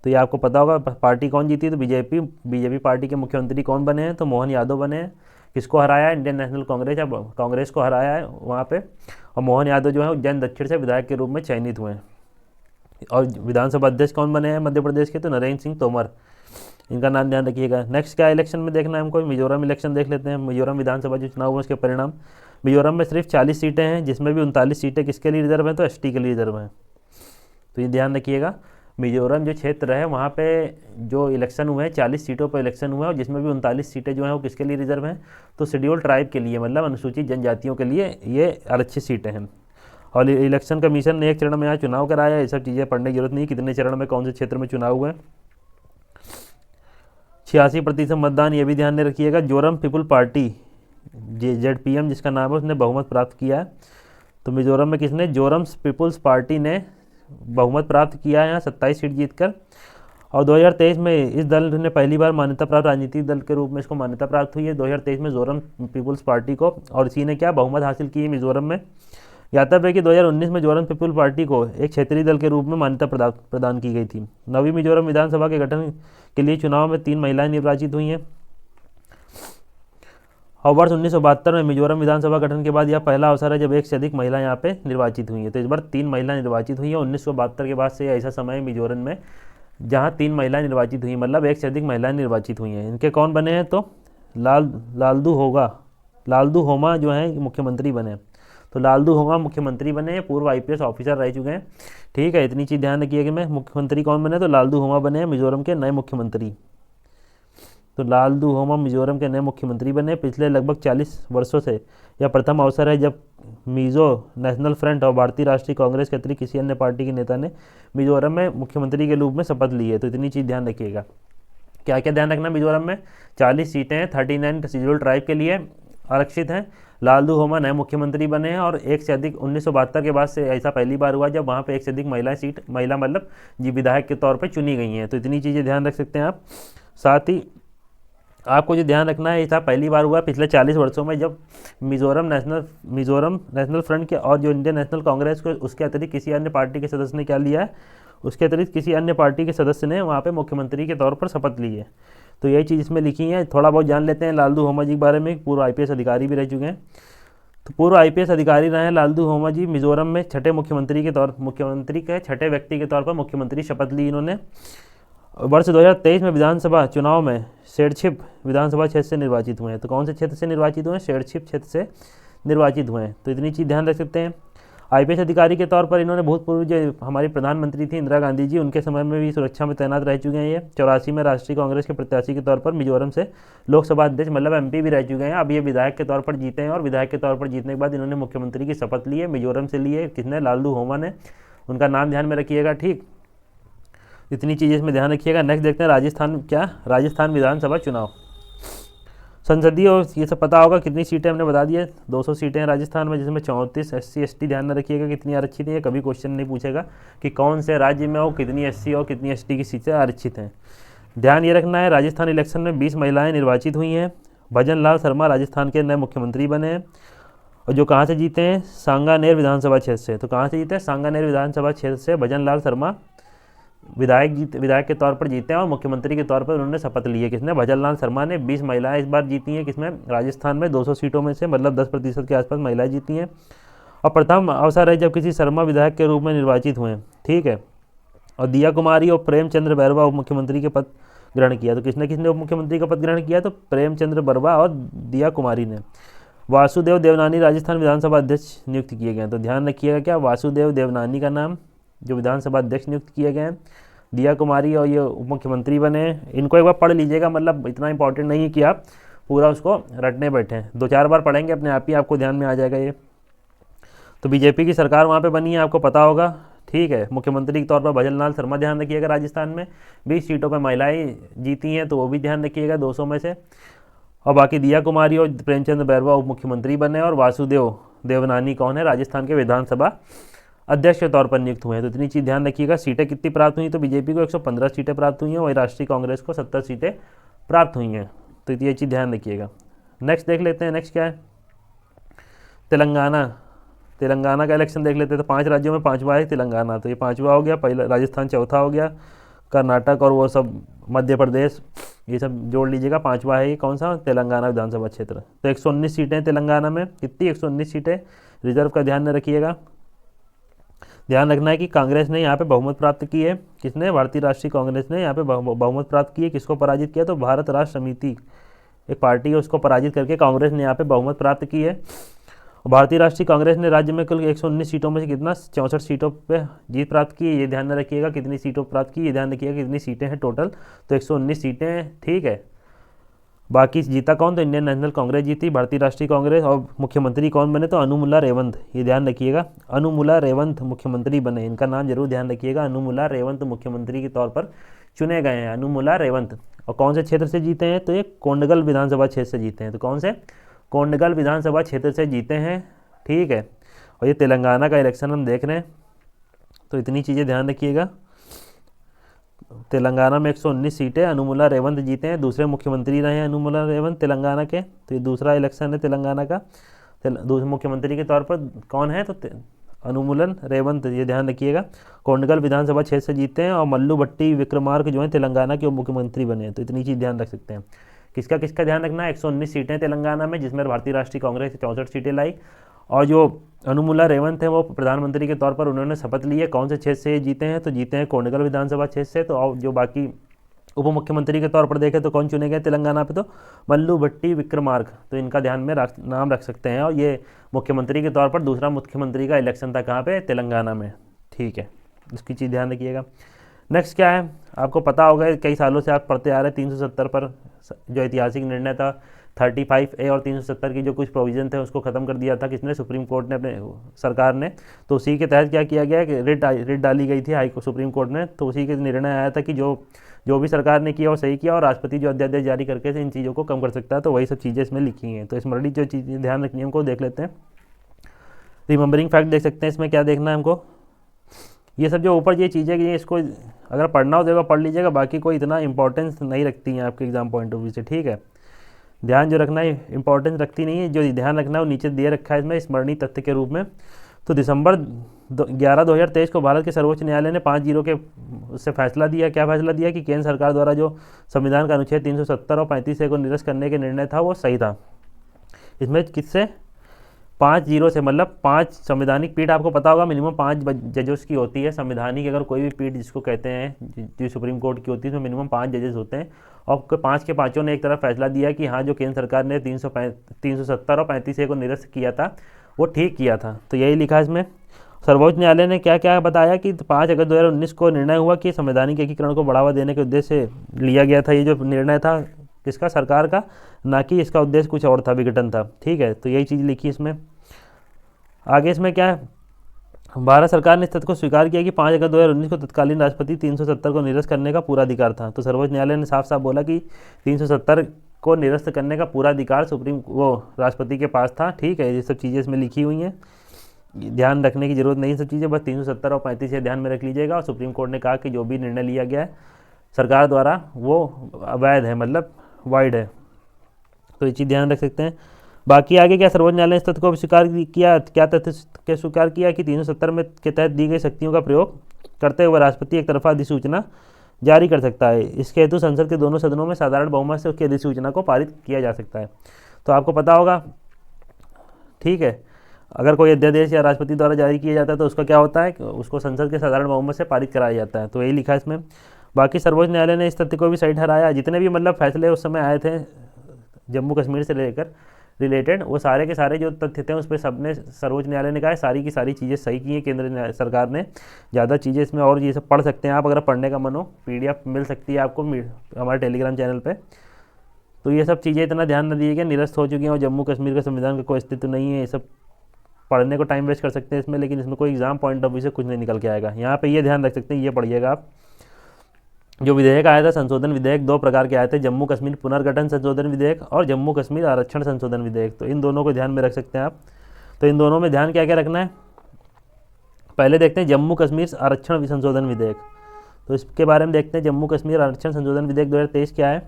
[SPEAKER 1] तो ये आपको पता होगा पार्टी कौन जीती, तो बीजेपी पार्टी के मुख्यमंत्री कौन बने हैं, तो मोहन यादव बने हैं। किसको हराया है, इंडियन नेशनल कांग्रेस या कांग्रेस को हराया है वहाँ पे। और मोहन यादव जो है उज्जैन दक्षिण से विधायक के रूप में चयनित हुए हैं। और विधानसभा अध्यक्ष कौन बने हैं मध्य प्रदेश के, तो नरेंद्र सिंह तोमर, इनका नाम ध्यान रखिएगा। नेक्स्ट क्या इलेक्शन में देखना है हमको, मिजोरम इलेक्शन देख लेते हैं। मिजोरम विधानसभा जो चुनाव हुआ उसके परिणाम। मिजोरम में सिर्फ 40 सीटें हैं, जिसमें भी 39 सीटें किसके लिए रिजर्व हैं, तो एसटी के लिए रिजर्व हैं। तो ये ध्यान रखिएगा। मिजोरम जो क्षेत्र है वहाँ पे जो इलेक्शन हुए हैं 40 सीटों पर इलेक्शन हुआ है, और जिसमें भी 39 सीटें जो हैं वो किसके लिए रिजर्व हैं, तो शेड्यूल ट्राइब के लिए, मतलब अनुसूचित जनजातियों के लिए ये आरक्षित सीटें हैं। और इलेक्शन कमीशन ने 1 चरण में यहाँ चुनाव कराया। ये सब चीज़ें पढ़ने की जरूरत नहीं, कितने चरण में कौन से क्षेत्र में चुनाव हुए। 86% मतदान, ये भी ध्यान में रखिएगा। जोरम पीपुल पार्टी ZPM जिसका नाम है, उसने बहुमत प्राप्त किया है। तो मिजोरम में किसने, जोरम पीपुल्स पार्टी ने बहुमत प्राप्त किया है यहाँ 27 सीट जीतकर। और 2023 में इस दल ने पहली बार मान्यता प्राप्त राजनीतिक दल के रूप में इसको मान्यता प्राप्त हुई है 2023 में जोरम पीपुल्स पार्टी को। और इसी ने क्या बहुमत हासिल की है मिजोरम में। ज्ञातव्य है कि 2019 में जोरम पीपुल पार्टी को एक क्षेत्रीय दल के रूप में मान्यता प्रदान की गई थी। नवी मिजोरम विधानसभा के गठन के लिए चुनाव में 3 महिलाएं निर्वाचित हुई हैं। और वर्ष 1972 में मिजोरम विधानसभा गठन के बाद यह पहला अवसर है जब एक से अधिक महिला यहाँ पे निर्वाचित हुई है। तो इस बार 3 महिला निर्वाचित हुई हैं। 1972 के बाद से ऐसा समय मिजोरम में जहाँ 3 महिलाएं निर्वाचित हुई, मतलब एक से अधिक महिलाएं निर्वाचित हुई हैं। इनके कौन बने हैं तो लालदू होमा जो है मुख्यमंत्री बने। तो लालदू होमा मुख्यमंत्री बने, पूर्व आईपीएस ऑफिसर रह चुके हैं। ठीक है, इतनी चीज़ ध्यान रखिए कि मैं मुख्यमंत्री कौन बने तो लालदू होमा बने हैं मिजोरम के नए मुख्यमंत्री। तो लालदू होमा मिजोरम के नए मुख्यमंत्री बने। पिछले लगभग 40 वर्षों से यह प्रथम अवसर है जब मिजो नेशनल फ्रंट और भारतीय राष्ट्रीय कांग्रेस के अतिरिक्त किसी अन्य पार्टी के नेता ने मिजोरम में मुख्यमंत्री के रूप में शपथ ली है। तो इतनी चीज़ ध्यान रखिएगा। क्या क्या ध्यान रखना, मिजोरम में 40 सीटें हैं, 39 शेड्यूल ट्राइब के लिए आरक्षित हैं। लालदू होमा नए मुख्यमंत्री बने हैं और एक से अधिक 1972 के बाद से ऐसा पहली बार हुआ जब वहाँ पे एक से अधिक महिला मतलब जी विधायक के तौर पर चुनी गई हैं। तो इतनी चीज़ें ध्यान रख सकते हैं आप। साथ ही आपको जो ध्यान रखना है, ऐसा पहली बार हुआ पिछले 40 वर्षों में जब मिजोरम नेशनल फ्रंट के और जो इंडियन नेशनल कांग्रेस को उसके अतिरिक्त किसी अन्य पार्टी के सदस्य ने क्या लिया है, उसके अतिरिक्त किसी अन्य पार्टी के सदस्य ने वहाँ पे मुख्यमंत्री के तौर पर शपथ ली है। तो यही चीज़ इसमें लिखी है। थोड़ा बहुत जान लेते हैं लालदू होमा जी के बारे में। पूर्व आईपीएस अधिकारी भी रह चुके हैं। तो पूर्व आईपीएस अधिकारी रहे हैं लालदू होमा जी। मिजोरम में मुख्यमंत्री के छठे व्यक्ति के तौर पर मुख्यमंत्री शपथ ली इन्होंने। वर्ष 2023 में विधानसभा चुनाव में शेरछिप विधानसभा क्षेत्र से निर्वाचित हुए हैं। तो कौन से क्षेत्र से निर्वाचित हुए हैं, शेरछिप क्षेत्र से निर्वाचित हुए हैं। तो इतनी चीज़ ध्यान रख सकते हैं। आईपीएस अधिकारी के तौर पर इन्होंने भूतपूर्व जो हमारी प्रधानमंत्री थी इंदिरा गांधी जी, उनके समय में भी सुरक्षा में तैनात रह चुके हैं। ये 84 में राष्ट्रीय कांग्रेस के प्रत्याशी के तौर पर मिजोरम से लोकसभा अध्यक्ष मतलब एमपी भी रह चुके हैं। अब ये विधायक के तौर पर जीते हैं और विधायक के तौर पर जीतने के बाद इन्होंने मुख्यमंत्री की शपथ ली है। मिजोरम से ली है किसने, लालदू होमा ने। उनका नाम ध्यान में रखिएगा। ठीक, इतनी चीज़ें इसमें ध्यान रखिएगा। नेक्स्ट देखते हैं राजस्थान विधानसभा चुनाव। संसदीय और ये सब पता होगा कितनी सीटें हमने बता दी है, 200 सीटें हैं राजस्थान में, जिसमें 34 SC ST ध्यान में रखिएगा कितनी आरक्षित है। कभी क्वेश्चन नहीं पूछेगा कि कौन से राज्य में हो कितनी SC और कितनी ST की सीटें आरक्षित हैं। ध्यान ये रखना है, राजस्थान इलेक्शन में 20 महिलाएँ निर्वाचित हुई हैं। भजन लाल शर्मा राजस्थान के नए मुख्यमंत्री बने हैं और जो कहाँ से जीते हैं, सांगानेर विधानसभा क्षेत्र से। तो कहाँ से जीते हैं, सांगानेर विधानसभा क्षेत्र से भजन लाल शर्मा विधायक के तौर पर जीते हैं और मुख्यमंत्री के तौर पर उन्होंने शपथ ली है। किसने, भजन लाल शर्मा ने। 20 महिलाएं इस बार जीती हैं किसमें, राजस्थान में। 200 सीटों में से मतलब 10% के आसपास महिलाएं जीती हैं और प्रथम अवसर है जब किसी शर्मा विधायक के रूप में निर्वाचित हुए। ठीक है, और दिया कुमारी और प्रेमचंद्र बैरवा उप मुख्यमंत्री के पद ग्रहण किया। तो किसने उप मुख्यमंत्री का पद ग्रहण किया, तो प्रेमचंद्र बैरवा और दिया कुमारी ने। वासुदेव देवनानी राजस्थान विधानसभा अध्यक्ष नियुक्त किए गए। तो ध्यान रखिएगा क्या, वासुदेव देवनानी का नाम जो विधानसभा अध्यक्ष नियुक्त किए गए हैं। दिया कुमारी और ये उप मुख्यमंत्री बने। इनको एक बार पढ़ लीजिएगा, मतलब इतना इंपॉर्टेंट नहीं है कि आप पूरा उसको रटने बैठें। 2-4 बार पढ़ेंगे अपने आप ही आपको ध्यान में आ जाएगा ये। तो बीजेपी की सरकार वहाँ पे बनी है, आपको पता होगा। ठीक है, मुख्यमंत्री के तौर पर भजन लाल शर्मा ध्यान रखिएगा। राजस्थान में 20 सीटों पर महिलाएँ जीती हैं तो वो भी ध्यान रखिएगा 200 में से। और बाकी दिया कुमारी और प्रेमचंद बैरवा उप मुख्यमंत्री बने और वासुदेव देवनानी कौन है, राजस्थान के विधानसभा अध्यक्ष के तौर पर नियुक्त हुए हैं। तो इतनी चीज़ ध्यान रखिएगा। सीटें कितनी प्राप्त हुई, तो बीजेपी को 115 सीटें प्राप्त हुई हैं, वही राष्ट्रीय कांग्रेस को 70 सीटें प्राप्त हुई हैं। तो ये चीज़ ध्यान रखिएगा। नेक्स्ट देख लेते हैं, नेक्स्ट क्या है, तेलंगाना का इलेक्शन देख लेते हैं। तो 5 राज्यों में 5वां है तेलंगाना। तो ये 5वां हो गया, पहला राजस्थान 4था हो गया, कर्नाटक और वो सब मध्य प्रदेश ये सब जोड़ लीजिएगा। 5वां है ये कौन सा, तेलंगाना विधानसभा क्षेत्र। तो 119 सीटें तेलंगाना में, कितनी 119 सीटें। रिजर्व का ध्यान में रखिएगा। ध्यान रखना है कि कांग्रेस ने यहाँ पे बहुमत प्राप्त की है। किसने, भारतीय राष्ट्रीय कांग्रेस ने यहाँ पे बहुमत प्राप्त की है। किसको पराजित किया, तो भारत राष्ट्र समिति एक पार्टी है, उसको पराजित करके कांग्रेस ने यहाँ पे बहुमत प्राप्त की है। भारतीय राष्ट्रीय कांग्रेस ने राज्य में कुल 119 सीटों में से कितना 64 सीटों पे जीत प्राप्त की है। ये ध्यान में रखिएगा कितनी सीटों प्राप्त की, ये ध्यान रखिएगा कितनी सीटें हैं टोटल। तो 119 सीटें हैं। ठीक है, बाकी जीता कौन, तो इंडियन नेशनल कांग्रेस जीती, भारतीय राष्ट्रीय कांग्रेस। और मुख्यमंत्री कौन बने, तो अनुमुला रेवंत। ये ध्यान रखिएगा, अनुमुला रेवंत मुख्यमंत्री बने। इनका नाम जरूर ध्यान रखिएगा। अनुमुला रेवंत मुख्यमंत्री के तौर पर चुने गए हैं, अनुमुला रेवंत। और कौन से क्षेत्र से जीते हैं, तो ये कोंडगल विधानसभा क्षेत्र से जीते हैं। तो कौन से, कोंडगल विधानसभा क्षेत्र से जीते हैं। ठीक है, और ये तेलंगाना का इलेक्शन हम देख रहे हैं। तो इतनी चीज़ें ध्यान रखिएगा। तेलंगाना में 119 सीटें, अनुमुला रेवंत जीते हैं, दूसरे मुख्यमंत्री रहे हैं अनुमुला रेवंत तेलंगाना के। तो ये दूसरा इलेक्शन है तेलंगाना का। दूसरे मुख्यमंत्री के तौर पर कौन है, तो अनुमुलन रेवंत, ये ध्यान रखिएगा। कोंडगल विधानसभा क्षेत्र से जीते हैं और मल्लू भट्टी विक्रमार्क जो है तेलंगाना के उप मुख्यमंत्री बने हैं। तो इतनी चीज़ ध्यान रख सकते हैं। किसका ध्यान रखना है, 119 सीटें तेलंगाना में, जिसमें भारतीय राष्ट्रीय कांग्रेस 64 सीटें लाई और जो अनुमुला रेवंत है वो प्रधानमंत्री के तौर पर उन्होंने शपथ ली है। कौन से क्षेत्र से ये जीते हैं, तो जीते हैं कोंडगल विधानसभा क्षेत्र से। तो और जो बाकी उप मुख्यमंत्री के तौर पर देखें तो कौन चुने गए तेलंगाना पे, तो मल्लू भट्टी विक्रमार्क, तो इनका ध्यान में नाम रख सकते हैं। और ये मुख्यमंत्री के तौर पर दूसरा मुख्यमंत्री का इलेक्शन था कहाँ पे, तेलंगाना में। ठीक है, इसकी चीज़ ध्यान रखिएगा। नेक्स्ट क्या है, आपको पता होगा कई सालों से आप पढ़ते आ रहे 370 पर जो ऐतिहासिक निर्णय था 35A और 370 की जो कुछ प्रोविजन थे उसको ख़त्म कर दिया था किसने, सुप्रीम कोर्ट ने, अपने सरकार ने। तो उसी के तहत क्या किया गया कि रिट डाली गई थी सुप्रीम कोर्ट में। तो उसी के निर्णय आया था कि जो भी सरकार ने किया वो सही किया, और राष्ट्रपति जो अध्यादेश जारी करके इन चीज़ों को कम कर सकता है। तो वही सब चीज़ें इसमें लिखी हैं। तो स्मृति जो चीज़ें ध्यान रखनी है हमको देख लेते हैं। रिमेंबरिंग फैक्ट देख सकते हैं, इसमें क्या देखना है हमको, ये सब जो ऊपर ये चीज़ें कि इसको अगर पढ़ना हो तो पढ़ लीजिएगा, बाकी कोई इतना इंपॉर्टेंस नहीं रखती हैं आपके एग्जाम पॉइंट ऑफ व्यू से। ठीक है, ध्यान जो रखना है इंपॉर्टेंस रखती नहीं है, जो ध्यान रखना है वो नीचे दे रखा है इसमें स्मरणीय तथ्य के रूप में। तो दिसंबर 11/2023 को भारत के सर्वोच्च न्यायालय ने 5-0 के उससे फैसला दिया। क्या फैसला दिया कि केंद्र सरकार द्वारा जो संविधान का अनुच्छेद 370 और 35A को निरस्त करने के निर्णय था वो सही था। इसमें किससे, 5-0 से, मतलब 5 संवैधानिक पीठ, आपको पता होगा मिनिमम 5 जजेस की होती है संवैधानिक। अगर कोई भी पीठ जिसको कहते हैं जो सुप्रीम कोर्ट की होती है उसमें मिनिमम 5 जजेस होते हैं। और 5 के पाँचों ने एक तरफ फैसला दिया कि हाँ जो केंद्र सरकार ने 370 और 35A को निरस्त किया था वो ठीक किया था। तो यही लिखा इसमें। सर्वोच्च न्यायालय ने क्या क्या बताया कि 5 अगस्त 2019 को निर्णय हुआ कि संवैधानिक एकीकरण को बढ़ावा देने के उद्देश्य से लिया गया था। ये जो निर्णय था किसका, सरकार का, ना कि इसका उद्देश्य कुछ और था, विघटन था। ठीक है, तो यही चीज़ लिखी इसमें। आगे इसमें क्या है, भारत सरकार ने इस तथ्य को स्वीकार किया कि 5 अगस्त 2019 को तत्कालीन राष्ट्रपति 370 को निरस्त करने का पूरा अधिकार था। तो सर्वोच्च न्यायालय ने साफ साफ बोला कि 370 को निरस्त करने का पूरा अधिकार राष्ट्रपति के पास था। ठीक है, ये सब चीज़ें इसमें लिखी हुई हैं, ध्यान रखने की जरूरत नहीं सब चीज़ें, बस 370 और 35 ध्यान में रख लीजिएगा। और सुप्रीम कोर्ट ने कहा कि जो भी निर्णय लिया गया है सरकार द्वारा वो अवैध है, मतलब वाइड है। तो ये चीज़ ध्यान रख सकते हैं। बाकी आगे क्या, सर्वोच्च न्यायालय ने इस तथ्य को स्वीकार किया, क्या तथ्य के स्वीकार किया कि 370 में के तहत दी गई शक्तियों का प्रयोग करते हुए राष्ट्रपति एक तरफा अधिसूचना जारी कर सकता है। इसके हेतु संसद के दोनों सदनों में साधारण बहुमत से उसकी अधिसूचना को पारित किया जा सकता है। तो आपको पता होगा, ठीक है, अगर कोई अध्यादेश या राष्ट्रपति द्वारा जारी किया जाता है तो उसका क्या होता है, उसको संसद के साधारण बहुमत से पारित कराया जाता है। तो यही लिखा है इसमें। बाकी सर्वोच्च न्यायालय ने इस तथ्य को भी सही ठहराया, जितने भी मतलब फैसले उस समय आए थे जम्मू कश्मीर से लेकर रिलेटेड, वो सारे के सारे जो तथ्य थे उस पर सबने सर्वोच्च न्यायालय ने कहा है सारी की सारी चीज़ें सही की हैं केंद्र सरकार ने। ज़्यादा चीज़ें इसमें और ये सब पढ़ सकते हैं आप, अगर पढ़ने का मन हो PDF मिल सकती है आपको हमारे टेलीग्राम चैनल पे। तो ये सब चीज़ें इतना ध्यान न दीजिएगा, निरस्त हो चुकी हैं और जम्मू कश्मीर का संविधान का कोई अस्तित्व नहीं है। ये सब पढ़ने को टाइम वेस्ट कर सकते हैं इसमें, लेकिन इसमें कोई एग्जाम पॉइंट ऑफ व्यू से कुछ नहीं निकल के आएगा। यहाँ पे ये ध्यान रख सकते हैं, ये पढ़िएगा आप। जो विधेयक आया था, संशोधन विधेयक 2 प्रकार के आए थे, जम्मू कश्मीर पुनर्गठन संशोधन विधेयक और जम्मू कश्मीर आरक्षण संशोधन विधेयक। तो इन दोनों को ध्यान में रख सकते हैं आप। तो इन दोनों में ध्यान क्या क्या रखना है, पहले देखते हैं जम्मू कश्मीर आरक्षण संशोधन विधेयक। तो इसके बारे में देखते हैं, जम्मू कश्मीर आरक्षण संशोधन विधेयक 2023 क्या है।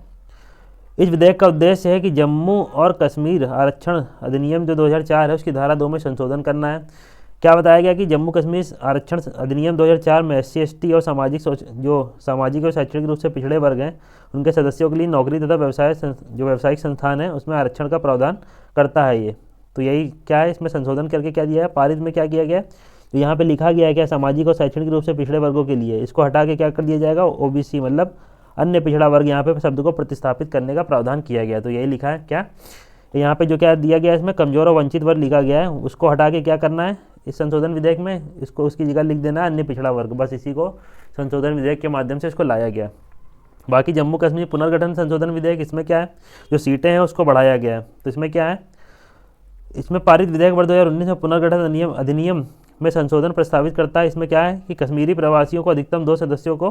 [SPEAKER 1] इस विधेयक का उद्देश्य है कि जम्मू और कश्मीर आरक्षण अधिनियम जो 2004 है उसकी धारा 2 में संशोधन करना है। क्या बताया गया कि जम्मू कश्मीर आरक्षण अधिनियम 2004 में SC ST और सामाजिक और शैक्षणिक रूप से पिछड़े वर्ग हैं उनके सदस्यों के लिए नौकरी तथा व्यावसायिक संस्थान है उसमें आरक्षण का प्रावधान करता है ये। तो यही क्या है, इसमें संशोधन करके क्या दिया है, पारित में क्या किया गया है, तो यहाँ पे लिखा गया है क्या, सामाजिक और शैक्षणिक रूप से पिछड़े वर्गों के लिए, इसको हटा के क्या कर दिया जाएगा, OBC मतलब अन्य पिछड़ा वर्ग, यहाँ पे शब्द को प्रतिस्थापित करने का प्रावधान किया गया। तो यही लिखा है क्या, यहाँ पे जो क्या दिया गया है इसमें कमजोर और वंचित वर्ग लिखा गया है, उसको हटा के क्या करना है इस संशोधन विधेयक में, इसको उसकी जगह लिख देना है अन्य पिछड़ा वर्ग। बस इसी को संशोधन विधेयक के माध्यम से इसको लाया गया। बाकी जम्मू कश्मीर पुनर्गठन संशोधन विधेयक, इसमें क्या है, जो सीटें हैं उसको बढ़ाया गया है। तो इसमें क्या है, इसमें पारित विधेयक वर्ष 2019 में पुनर्गठन अधिनियम में संशोधन प्रस्तावित करता है। इसमें क्या है कि कश्मीरी प्रवासियों को अधिकतम 2 सदस्यों को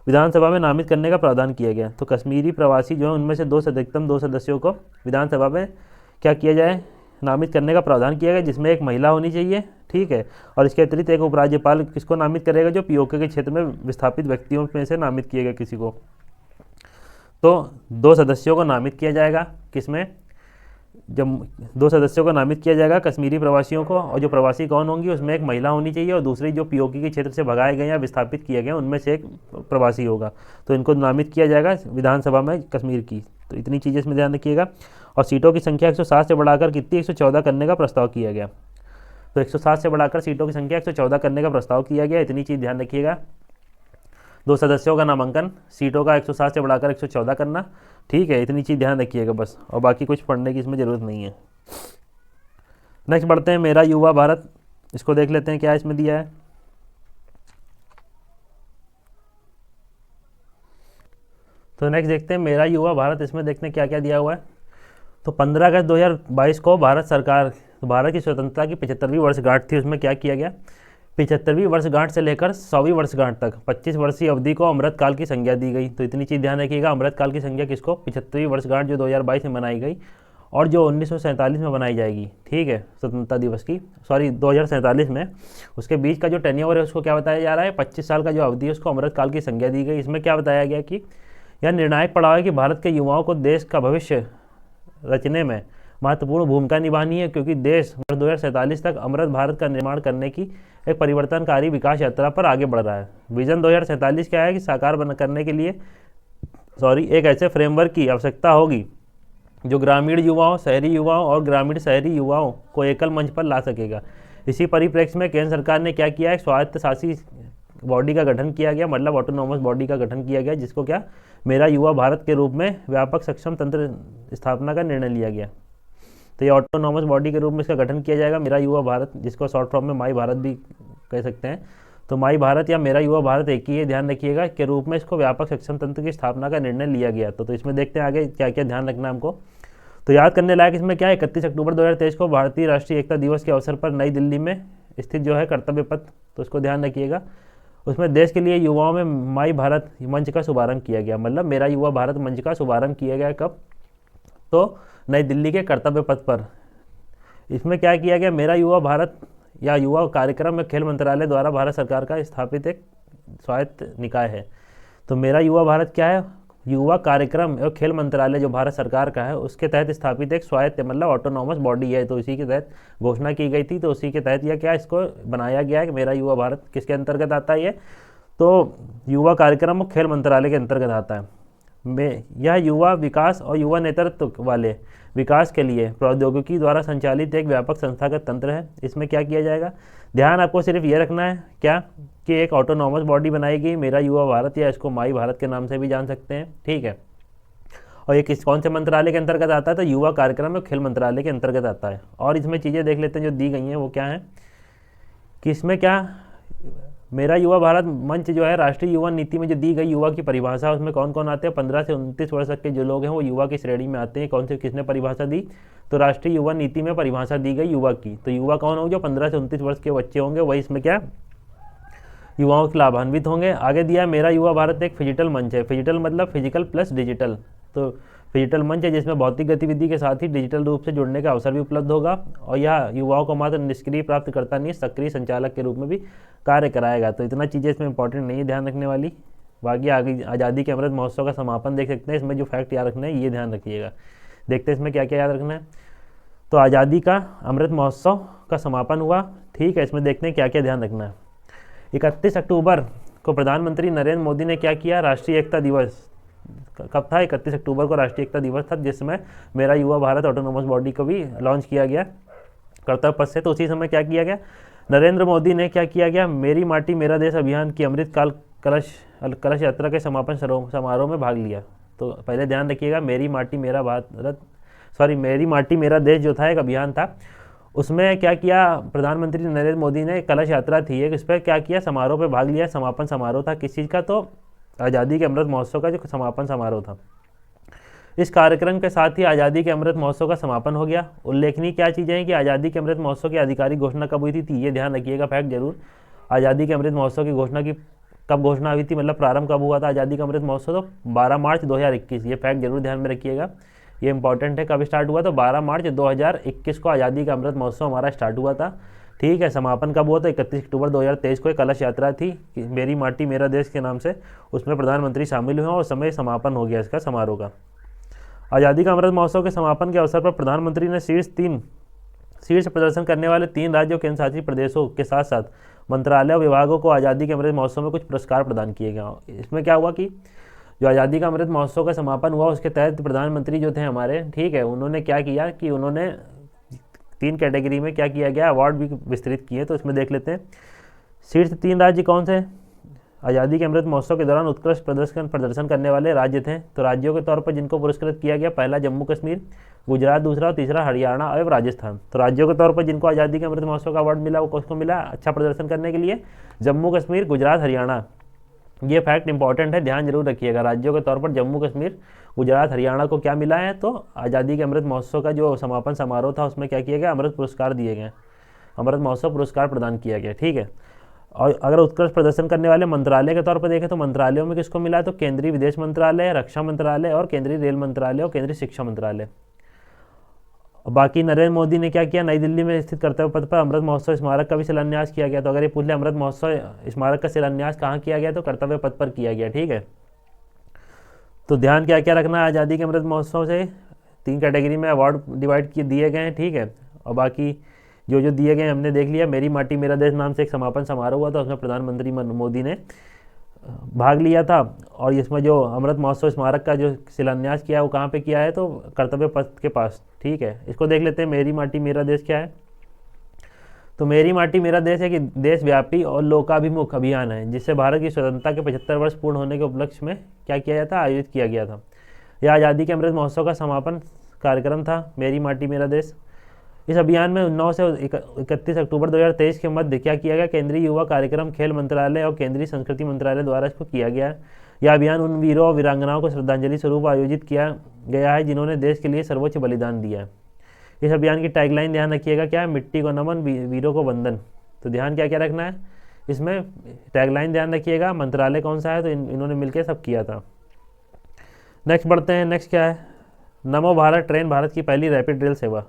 [SPEAKER 1] विधानसभा में नामित करने का प्रावधान किया गया। तो कश्मीरी प्रवासी जो है उनमें से अधिकतम 2 सदस्यों को विधानसभा में क्या किया जाए, नामित करने का प्रावधान किया गया, जिसमें एक महिला होनी चाहिए, ठीक है। और इसके अतिरिक्त एक उपराज्यपाल किसको नामित करेगा, जो POK के क्षेत्र में विस्थापित व्यक्तियों में से नामित किया गया किसी को। तो 2 सदस्यों को नामित किया जाएगा, किसमें, जब 2 सदस्यों को नामित किया जाएगा कश्मीरी प्रवासियों को, और जो प्रवासी कौन होंगी उसमें एक महिला होनी चाहिए और दूसरी जो POK के क्षेत्र से भगाए गए या विस्थापित किए गए उनमें से एक प्रवासी होगा। तो इनको नामित किया जाएगा विधानसभा में कश्मीर की। तो इतनी चीज़ें इसमें ध्यान रखिएगा। और सीटों की संख्या 107 से बढ़ाकर कितनी 114 करने का प्रस्ताव किया गया। तो 107 से बढ़ाकर सीटों की संख्या 114 करने का प्रस्ताव किया गया। इतनी चीज़ ध्यान रखिएगा। 2 सदस्यों का नामांकन, सीटों का 107 से बढ़ाकर 114 करना। ठीक है, इतनी चीज़ ध्यान रखिएगा बस, और बाकी कुछ पढ़ने की इसमें ज़रूरत नहीं है। नेक्स्ट बढ़ते हैं मेरा युवा भारत, इसको देख लेते हैं क्या इसमें दिया है। तो नेक्स्ट देखते हैं मेरा युवा भारत, इसमें देखते हैं क्या क्या दिया हुआ है। तो 15 अगस्त 2022 को भारत सरकार, भारत की स्वतंत्रता की 75वीं वर्षगांठ थी। उसमें क्या किया गया, 75वीं वर्षगांठ से लेकर 100वीं वर्षगांठ तक 25 वर्षीय अवधि को अमृतकाल की संज्ञा दी गई। तो इतनी चीज़ ध्यान रखिएगा, अमृतकाल की संज्ञा किसको, 75वीं वर्षगांठ जो 2022 में मनाई गई और जो 1947 में बनाई जाएगी, ठीक है, स्वतंत्रता दिवस की, सॉरी 2047 में, उसके बीच का जो टेन्योर है उसको क्या बताया जा रहा है, 25 साल का जो अवधि है उसको अमृतकाल की संज्ञा दी गई। इसमें क्या बताया गया कि यह निर्णायक पड़ाव है कि भारत के युवाओं को देश का भविष्य रचने में महत्वपूर्ण भूमिका निभानी है, क्योंकि देश वर्ष 2047 तक अमृत भारत का निर्माण करने की एक परिवर्तनकारी विकास यात्रा पर आगे बढ़ रहा है। विजन 2047 क्या है कि साकार करने के लिए एक ऐसे फ्रेमवर्क की आवश्यकता होगी जो ग्रामीण युवाओं, शहरी युवाओं और ग्रामीण शहरी युवाओं को एकल मंच पर ला सकेगा। इसी परिप्रेक्ष्य में केंद्र सरकार ने क्या किया है, स्वायत्त शासी बॉडी का गठन किया गया, मतलब ऑटोनोमस बॉडी का गठन किया गया, जिसको क्या मेरा युवा भारत के रूप में व्यापक सक्षम तंत्र स्थापना का निर्णय लिया गया। तो ये ऑटोनोमस बॉडी के रूप में इसका गठन किया जाएगा, मेरा युवा भारत, जिसको शॉर्ट फॉर्म में माई भारत भी कह सकते हैं। तो माई भारत या मेरा युवा भारत एक ही है, ध्यान रखिएगा, के रूप में इसको व्यापक सक्षम तंत्र की स्थापना का निर्णय लिया गया। तो इसमें देखते हैं आगे क्या क्या ध्यान रखना है हमको। तो याद करने लायक इसमें क्या है, 31 अक्टूबर 2023 को भारतीय राष्ट्रीय एकता दिवस के अवसर पर नई दिल्ली में स्थित जो है कर्तव्य पथ, तो उसको ध्यान रखिएगा, उसमें देश के लिए युवाओं में माई भारत मंच का शुभारंभ किया गया, मतलब मेरा युवा भारत मंच का शुभारंभ किया गया कब, तो नई दिल्ली के कर्तव्य पथ पर। इसमें क्या किया गया, मेरा युवा भारत या युवा कार्यक्रम में खेल मंत्रालय द्वारा भारत सरकार का स्थापित एक स्वायत्त निकाय है। तो मेरा युवा भारत क्या है, युवा कार्यक्रम और खेल मंत्रालय जो भारत सरकार का है उसके तहत स्थापित एक स्वायत्त मतलब ऑटोनॉमस बॉडी है। तो इसी के तहत घोषणा की गई थी, तो उसी के तहत यह क्या इसको बनाया गया है कि मेरा युवा भारत किसके अंतर्गत आता है, ये तो युवा कार्यक्रम और खेल मंत्रालय के अंतर्गत आता है। यह युवा विकास और युवा नेतृत्व वाले विकास के लिए प्रौद्योगिकी द्वारा संचालित एक व्यापक संस्थागत तंत्र है। इसमें क्या किया जाएगा, ध्यान आपको सिर्फ ये रखना है क्या कि एक ऑटोनॉमस बॉडी बनाएगी मेरा युवा भारत, या इसको माई भारत के नाम से भी जान सकते हैं, ठीक है। और ये कौन से मंत्रालय के अंतर्गत आता है, तो युवा कार्यक्रम और खेल मंत्रालय के अंतर्गत आता है। और इसमें चीज़ें देख लेते हैं जो दी गई हैं वो क्या है कि इसमें क्या मेरा युवा भारत मंच जो है राष्ट्रीय युवा नीति में जो दी गई युवा की परिभाषा, उसमें कौन कौन आते हैं, 15 से 29 वर्ष तक के जो लोग हैं वो युवा की श्रेणी में आते हैं। कौन से किसने परिभाषा दी, तो राष्ट्रीय युवा नीति में परिभाषा दी गई युवा की। तो युवा कौन होंगे, जो 15 से 29 वर्ष के बच्चे होंगे, वही इसमें क्या युवाओं के लाभान्वित होंगे। आगे दिया मेरा युवा भारत एक फिजिटल मंच है, फिजिटल मतलब फिजिकल प्लस डिजिटल। तो फिजिटल मंच है जिसमें भौतिक गतिविधि के साथ ही डिजिटल रूप से जुड़ने का अवसर भी उपलब्ध होगा, और यह युवाओं को मात्र निष्क्रिय प्राप्त करता नहीं, सक्रिय संचालक के रूप में भी कार्य कराएगा। तो इतना चीज़ें इसमें इंपॉर्टेंट नहीं है ध्यान रखने वाली। बाकी आगे आज़ादी के अमृत महोत्सव का समापन देख सकते हैं, इसमें जो फैक्ट याद रखना है ये ध्यान रखिएगा। देखते हैं इसमें क्या क्या याद रखना है। तो आज़ादी का अमृत महोत्सव का समापन हुआ, ठीक है। इसमें देखते हैं क्या क्या ध्यान रखना है। 31 अक्टूबर को प्रधानमंत्री नरेंद्र मोदी ने क्या किया, राष्ट्रीय एकता दिवस कब था, 31 अक्टूबर को राष्ट्रीय एकता दिवस था, जिसमें मेरा युवा भारत ऑटोनोमस बॉडी को भी लॉन्च किया गया कर्तव्य पथ से। तो उसी समय क्या किया गया, नरेंद्र मोदी ने क्या किया गया, मेरी माटी मेरा देश अभियान की अमृतकाल कलश यात्रा के समापन समारोह में भाग लिया। तो पहले ध्यान रखिएगा, मेरी माटी मेरा भारत, मेरी माटी मेरा देश जो था एक अभियान था, उसमें क्या किया प्रधानमंत्री नरेंद्र मोदी ने, कलश यात्रा थी एक, इस पर क्या किया समारोह पे भाग लिया। समापन समारोह था किस चीज़ का, तो आज़ादी के अमृत महोत्सव का जो समापन समारोह था। इस कार्यक्रम के साथ ही आज़ादी के अमृत महोत्सव का समापन हो गया। उल्लेखनीय क्या चीज़ें हैं कि आज़ादी के अमृत महोत्सव की आधिकारिक घोषणा कब हुई थी, ये ध्यान रखिएगा फैक्ट जरूर। आज़ादी के अमृत महोत्सव की घोषणा की कब घोषणा हुई थी, मतलब प्रारंभ कब हुआ था आज़ादी का अमृत महोत्सव, तो 12 मार्च 2021। ये फैक्ट जरूर ध्यान में रखिएगा, ये इंपॉर्टेंट है। कब स्टार्ट हुआ, तो 12 मार्च 2021 को आज़ादी का अमृत महोत्सव हमारा स्टार्ट हुआ था, ठीक है। समापन कब हुआ, तो 31 अक्टूबर 2023 को एक कलश यात्रा थी मेरी माटी मेरा देश के नाम से, उसमें प्रधानमंत्री शामिल हुए और समय समापन हो गया इसका समारोह का। आज़ादी का अमृत महोत्सव के समापन के अवसर पर प्रधानमंत्री ने शीर्ष प्रदर्शन करने वाले 3 राज्यों केंद्र शासित प्रदेशों के साथ साथ मंत्रालय और विभागों को आज़ादी के अमृत महोत्सव में कुछ पुरस्कार प्रदान किए गए। इसमें क्या हुआ कि जो आज़ादी का अमृत महोत्सव का समापन हुआ उसके तहत प्रधानमंत्री जो थे हमारे, ठीक है, उन्होंने क्या किया कि उन्होंने 3 कैटेगरी में क्या किया गया, अवार्ड भी विस्तृत किए। तो इसमें देख लेते हैं शीर्ष 3 राज्य कौन से आज़ादी के अमृत महोत्सव के दौरान उत्कृष्ट प्रदर्शन करने वाले राज्य थे। तो राज्यों के तौर पर जिनको पुरस्कृत किया गया, पहला जम्मू कश्मीर, गुजरात दूसरा और तीसरा हरियाणा और राजस्थान। तो राज्यों के तौर पर जिनको आज़ादी के अमृत महोत्सव का अवार्ड मिला वो किसको मिला, अच्छा प्रदर्शन करने के लिए, जम्मू कश्मीर, गुजरात, हरियाणा। ये फैक्ट इंपॉर्टेंट है, ध्यान जरूर रखिएगा। राज्यों के तौर पर जम्मू कश्मीर, गुजरात, हरियाणा को क्या मिला है, तो आज़ादी के अमृत महोत्सव का जो समापन समारोह था उसमें क्या किया गया, अमृत पुरस्कार दिए गए, अमृत महोत्सव पुरस्कार प्रदान किया गया। ठीक है। और अगर उत्कृष्ट प्रदर्शन करने वाले मंत्रालय के तौर पर देखें तो मंत्रालयों में किसको मिला, तो केंद्रीय विदेश मंत्रालय, रक्षा मंत्रालय और केंद्रीय रेल मंत्रालय और केंद्रीय शिक्षा मंत्रालय। बाकी नरेंद्र मोदी ने क्या किया, नई दिल्ली में स्थित कर्तव्य पथ पर अमृत महोत्सव स्मारक का भी शिलान्यास किया गया। तो अगर ये पूछ ले अमृत महोत्सव स्मारक का शिलान्यास कहाँ किया गया, तो कर्तव्य पथ पर किया गया। ठीक है। तो ध्यान क्या क्या रखना है, आज़ादी के अमृत महोत्सव से 3 कैटेगरी में अवार्ड डिवाइड किए दिए गए हैं। ठीक है। और बाकी जो जो दिए गए हमने देख लिया। मेरी माटी मेरा देश नाम से एक समापन समारोह हुआ था, उसमें प्रधानमंत्री मोदी ने भाग लिया था। और इसमें जो अमृत महोत्सव स्मारक का जो शिलान्यास किया है वो कहाँ पे किया है, तो कर्तव्य पथ के पास। ठीक है। इसको देख लेते हैं, मेरी माटी मेरा देश क्या है। तो मेरी माटी मेरा देश है कि देशव्यापी और लोकाभिमुख अभियान है जिससे भारत की स्वतंत्रता के 75 वर्ष पूर्ण होने के उपलक्ष्य में क्या किया जाता, आयोजित किया गया था। यह आज़ादी के अमृत महोत्सव का समापन कार्यक्रम था, मेरी माटी मेरा देश। इस अभियान में 9 से 31 अक्टूबर 2023 के मध्य क्या किया गया, केंद्रीय युवा कार्यक्रम, खेल मंत्रालय और केंद्रीय संस्कृति मंत्रालय द्वारा इसको किया गया। यह अभियान उन वीरों और वीरांगनाओं को श्रद्धांजलि स्वरूप आयोजित किया गया है जिन्होंने देश के लिए सर्वोच्च बलिदान दिया है। इस अभियान की टैगलाइन ध्यान रखिएगा, क्या है, मिट्टी को नमन, वीरों को वंदन। तो ध्यान क्या क्या रखना है इसमें, टैगलाइन ध्यान रखिएगा, मंत्रालय कौन सा है, तो इन्होंने मिलकर सब किया था। नेक्स्ट बढ़ते हैं। नेक्स्ट क्या है, नमो भारत ट्रेन भारत की पहली रैपिड रेल सेवा।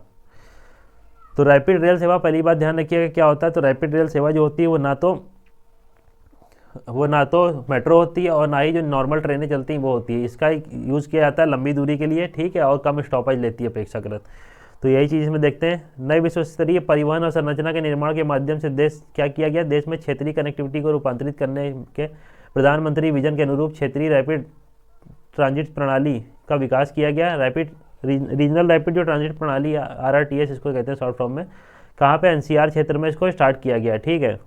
[SPEAKER 1] तो रैपिड रेल सेवा पहली बात ध्यान रखिएगा क्या होता है। तो रैपिड रेल सेवा जो होती है वो ना तो मेट्रो होती है और ना ही जो नॉर्मल ट्रेनें चलती हैं वो होती है। इसका यूज़ किया जाता है लंबी दूरी के लिए। ठीक है। और कम स्टॉपेज लेती है अपेक्षाकृत। तो यही चीज़ इसमें देखते हैं। नए विश्व स्तरीय परिवहन और संरचना के निर्माण के माध्यम से देश क्या किया गया, देश में क्षेत्रीय कनेक्टिविटी को रूपांतरित करने के प्रधानमंत्री विजन के अनुरूप क्षेत्रीय रैपिड ट्रांजिट प्रणाली का विकास किया गया। रीजनल रैपिड जो ट्रांजिट प्रणाली RRTS इसको कहते हैं शॉर्ट फॉर्म में, कहाँ पे, NCR क्षेत्र में इसको स्टार्ट किया गया। ठीक है।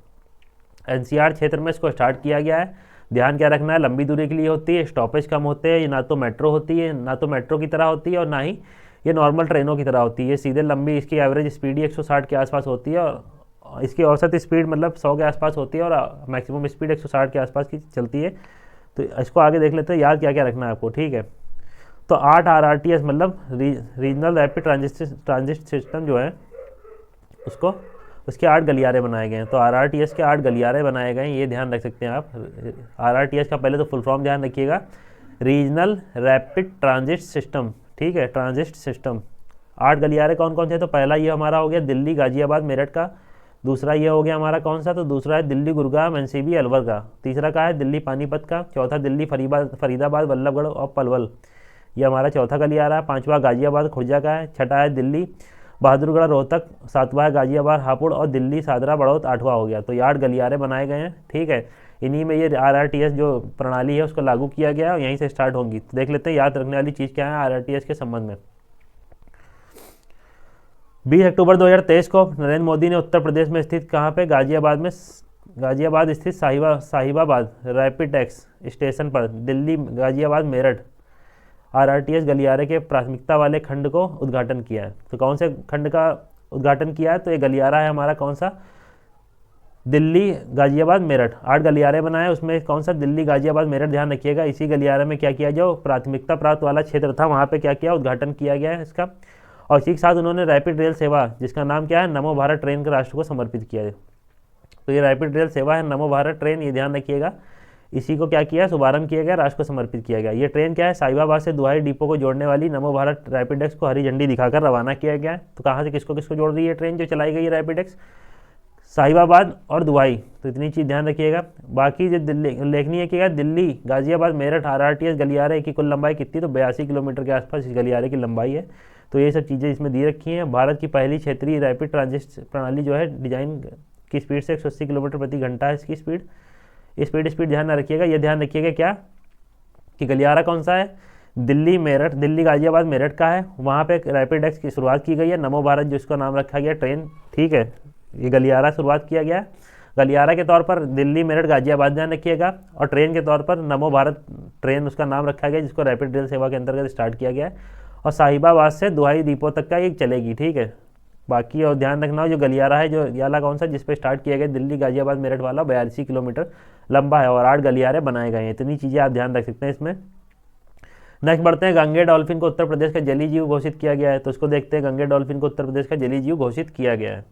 [SPEAKER 1] NCR क्षेत्र में इसको स्टार्ट किया गया है। ध्यान क्या रखना है, लंबी दूरी के लिए होती है, स्टॉपेज कम होते हैं, ये ना तो मेट्रो होती है, ना तो मेट्रो की तरह होती है और ना ही ये नॉर्मल ट्रेनों की तरह होती है। ये सीधे लंबी, इसकी एवरेज स्पीड ही 160 के आसपास होती है और इसकी औसत स्पीड मतलब 100 के आसपास होती है और मैक्सिमम स्पीड 160 के आसपास की चलती है। तो इसको आगे देख लेते हैं, याद क्या क्या रखना है आपको। ठीक है। तो 8 RRTS मतलब रीजनल रैपिड ट्रांजिट सिस्टम जो है उसके 8 गलियारे बनाए गए हैं। तो RRTS के 8 गलियारे बनाए गए हैं, ये ध्यान रख सकते हैं आप। RRTS का पहले तो फुल फॉर्म ध्यान रखिएगा, रीजनल रैपिड ट्रांजिट सिस्टम। ठीक है। ट्रांजिट सिस्टम 8 गलियारे कौन कौन से, तो पहला ये हमारा हो गया दिल्ली गाजियाबाद मेरठ का, दूसरा ये हो गया हमारा कौन सा, तो दूसरा है दिल्ली गुरुग्राम NCB अलवर का, तीसरा का है दिल्ली पानीपत का, चौथा दिल्ली फरीदाबाद वल्लभगढ़ और पलवल, ये हमारा चौथा गलियारा है। पांचवा गाजियाबाद खुर्जा का है, छठा है दिल्ली बहादुरगढ़ रोहतक, सातवां है गाजियाबाद हापुड़ और दिल्ली सादरा बड़ौत 8वां हो गया। तो ये 8 गलियारे बनाए गए हैं। ठीक है। इन्हीं में ये RRTS जो प्रणाली है उसको लागू किया गया है और यहीं से स्टार्ट होंगी। तो देख लेते हैं याद रखने वाली चीज़ क्या है RRTS के संबंध में। 20 अक्टूबर 2023 को नरेंद्र मोदी ने उत्तर प्रदेश में स्थित कहाँ पे, गाजियाबाद स्थित साहिबाबाद रैपिड एक्स स्टेशन पर दिल्ली गाजियाबाद मेरठ RRTS गलियारे के प्राथमिकता वाले खंड को उद्घाटन किया है। तो कौन से खंड का उद्घाटन किया है, तो ये गलियारा है हमारा कौन सा, दिल्ली गाजियाबाद मेरठ। 8 गलियारे बनाए, उसमें कौन सा, दिल्ली गाजियाबाद मेरठ। ध्यान रखिएगा इसी गलियारे में क्या किया, जो प्राथमिकता प्राप्त वाला क्षेत्र था वहाँ पे क्या किया, उद्घाटन किया गया है इसका। और इसी के साथ उन्होंने रैपिड रेल सेवा जिसका नाम क्या है, नमो भारत ट्रेन के राष्ट्र को समर्पित किया है। तो ये रैपिड रेल सेवा है नमो भारत ट्रेन, ये ध्यान रखिएगा। इसी को क्या किया, शुभारंभ किया गया, राष्ट्र को समर्पित किया गया। ये ट्रेन क्या है, साहिबाबाद से दुआई डिपो को जोड़ने वाली नमो भारत रैपिड एक्स को हरी झंडी दिखाकर रवाना किया गया है। तो कहाँ से किसको किसको जोड़ रही है ट्रेन जो चलाई गई है रैपिड एक्स, साहिबाबाद और दुआई। तो इतनी चीज़ ध्यान रखिएगा। बाकी जो लेखनी है कि दिल्ली गाजियाबाद मेरठ RRTS गलियारे की कुल लंबाई कितनी, तो 82 किलोमीटर के आसपास इस गलियारे की लंबाई है। तो ये सब चीज़ें इसमें दी रखी हैं। भारत की पहली क्षेत्रीय रैपिड ट्रांजिट प्रणाली जो है डिजाइन की स्पीड से 180 किलोमीटर प्रति घंटा है इसकी स्पीड ध्यान रखिएगा। ये ध्यान रखिएगा क्या कि गलियारा कौन सा है, दिल्ली मेरठ, दिल्ली गाजियाबाद मेरठ का है, वहाँ पे रैपिड एक्स की शुरुआत की गई है। नमो भारत जिसका नाम रखा गया ट्रेन, ठीक है, ये गलियारा शुरुआत किया गया है। गलियारा के तौर पर दिल्ली मेरठ गाजियाबाद ध्यान रखिएगा, और ट्रेन के तौर पर नमो भारत ट्रेन उसका नाम रखा गया, जिसको रैपिड रेल सेवा के अंतर्गत स्टार्ट किया गया है, और साहिबाबाद से दुहाई डिपो तक का ये चलेगी, ठीक है। बाकी और ध्यान रखना, जो गलियारा है, जो याला कौन सा जिस पे स्टार्ट किया गया दिल्ली गाजियाबाद मेरठ वाला, 42 किलोमीटर लंबा है, और 8 गलियारे बनाए गए हैं। इतनी चीज़ें आप ध्यान रख सकते हैं इसमें। नेक्स्ट बढ़ते हैं, गंगे डॉल्फिन को उत्तर प्रदेश का जलीय जीव घोषित किया गया है, तो उसको देखते हैं। गंगे डॉल्फिन को उत्तर प्रदेश का जलीय जीव घोषित किया गया है।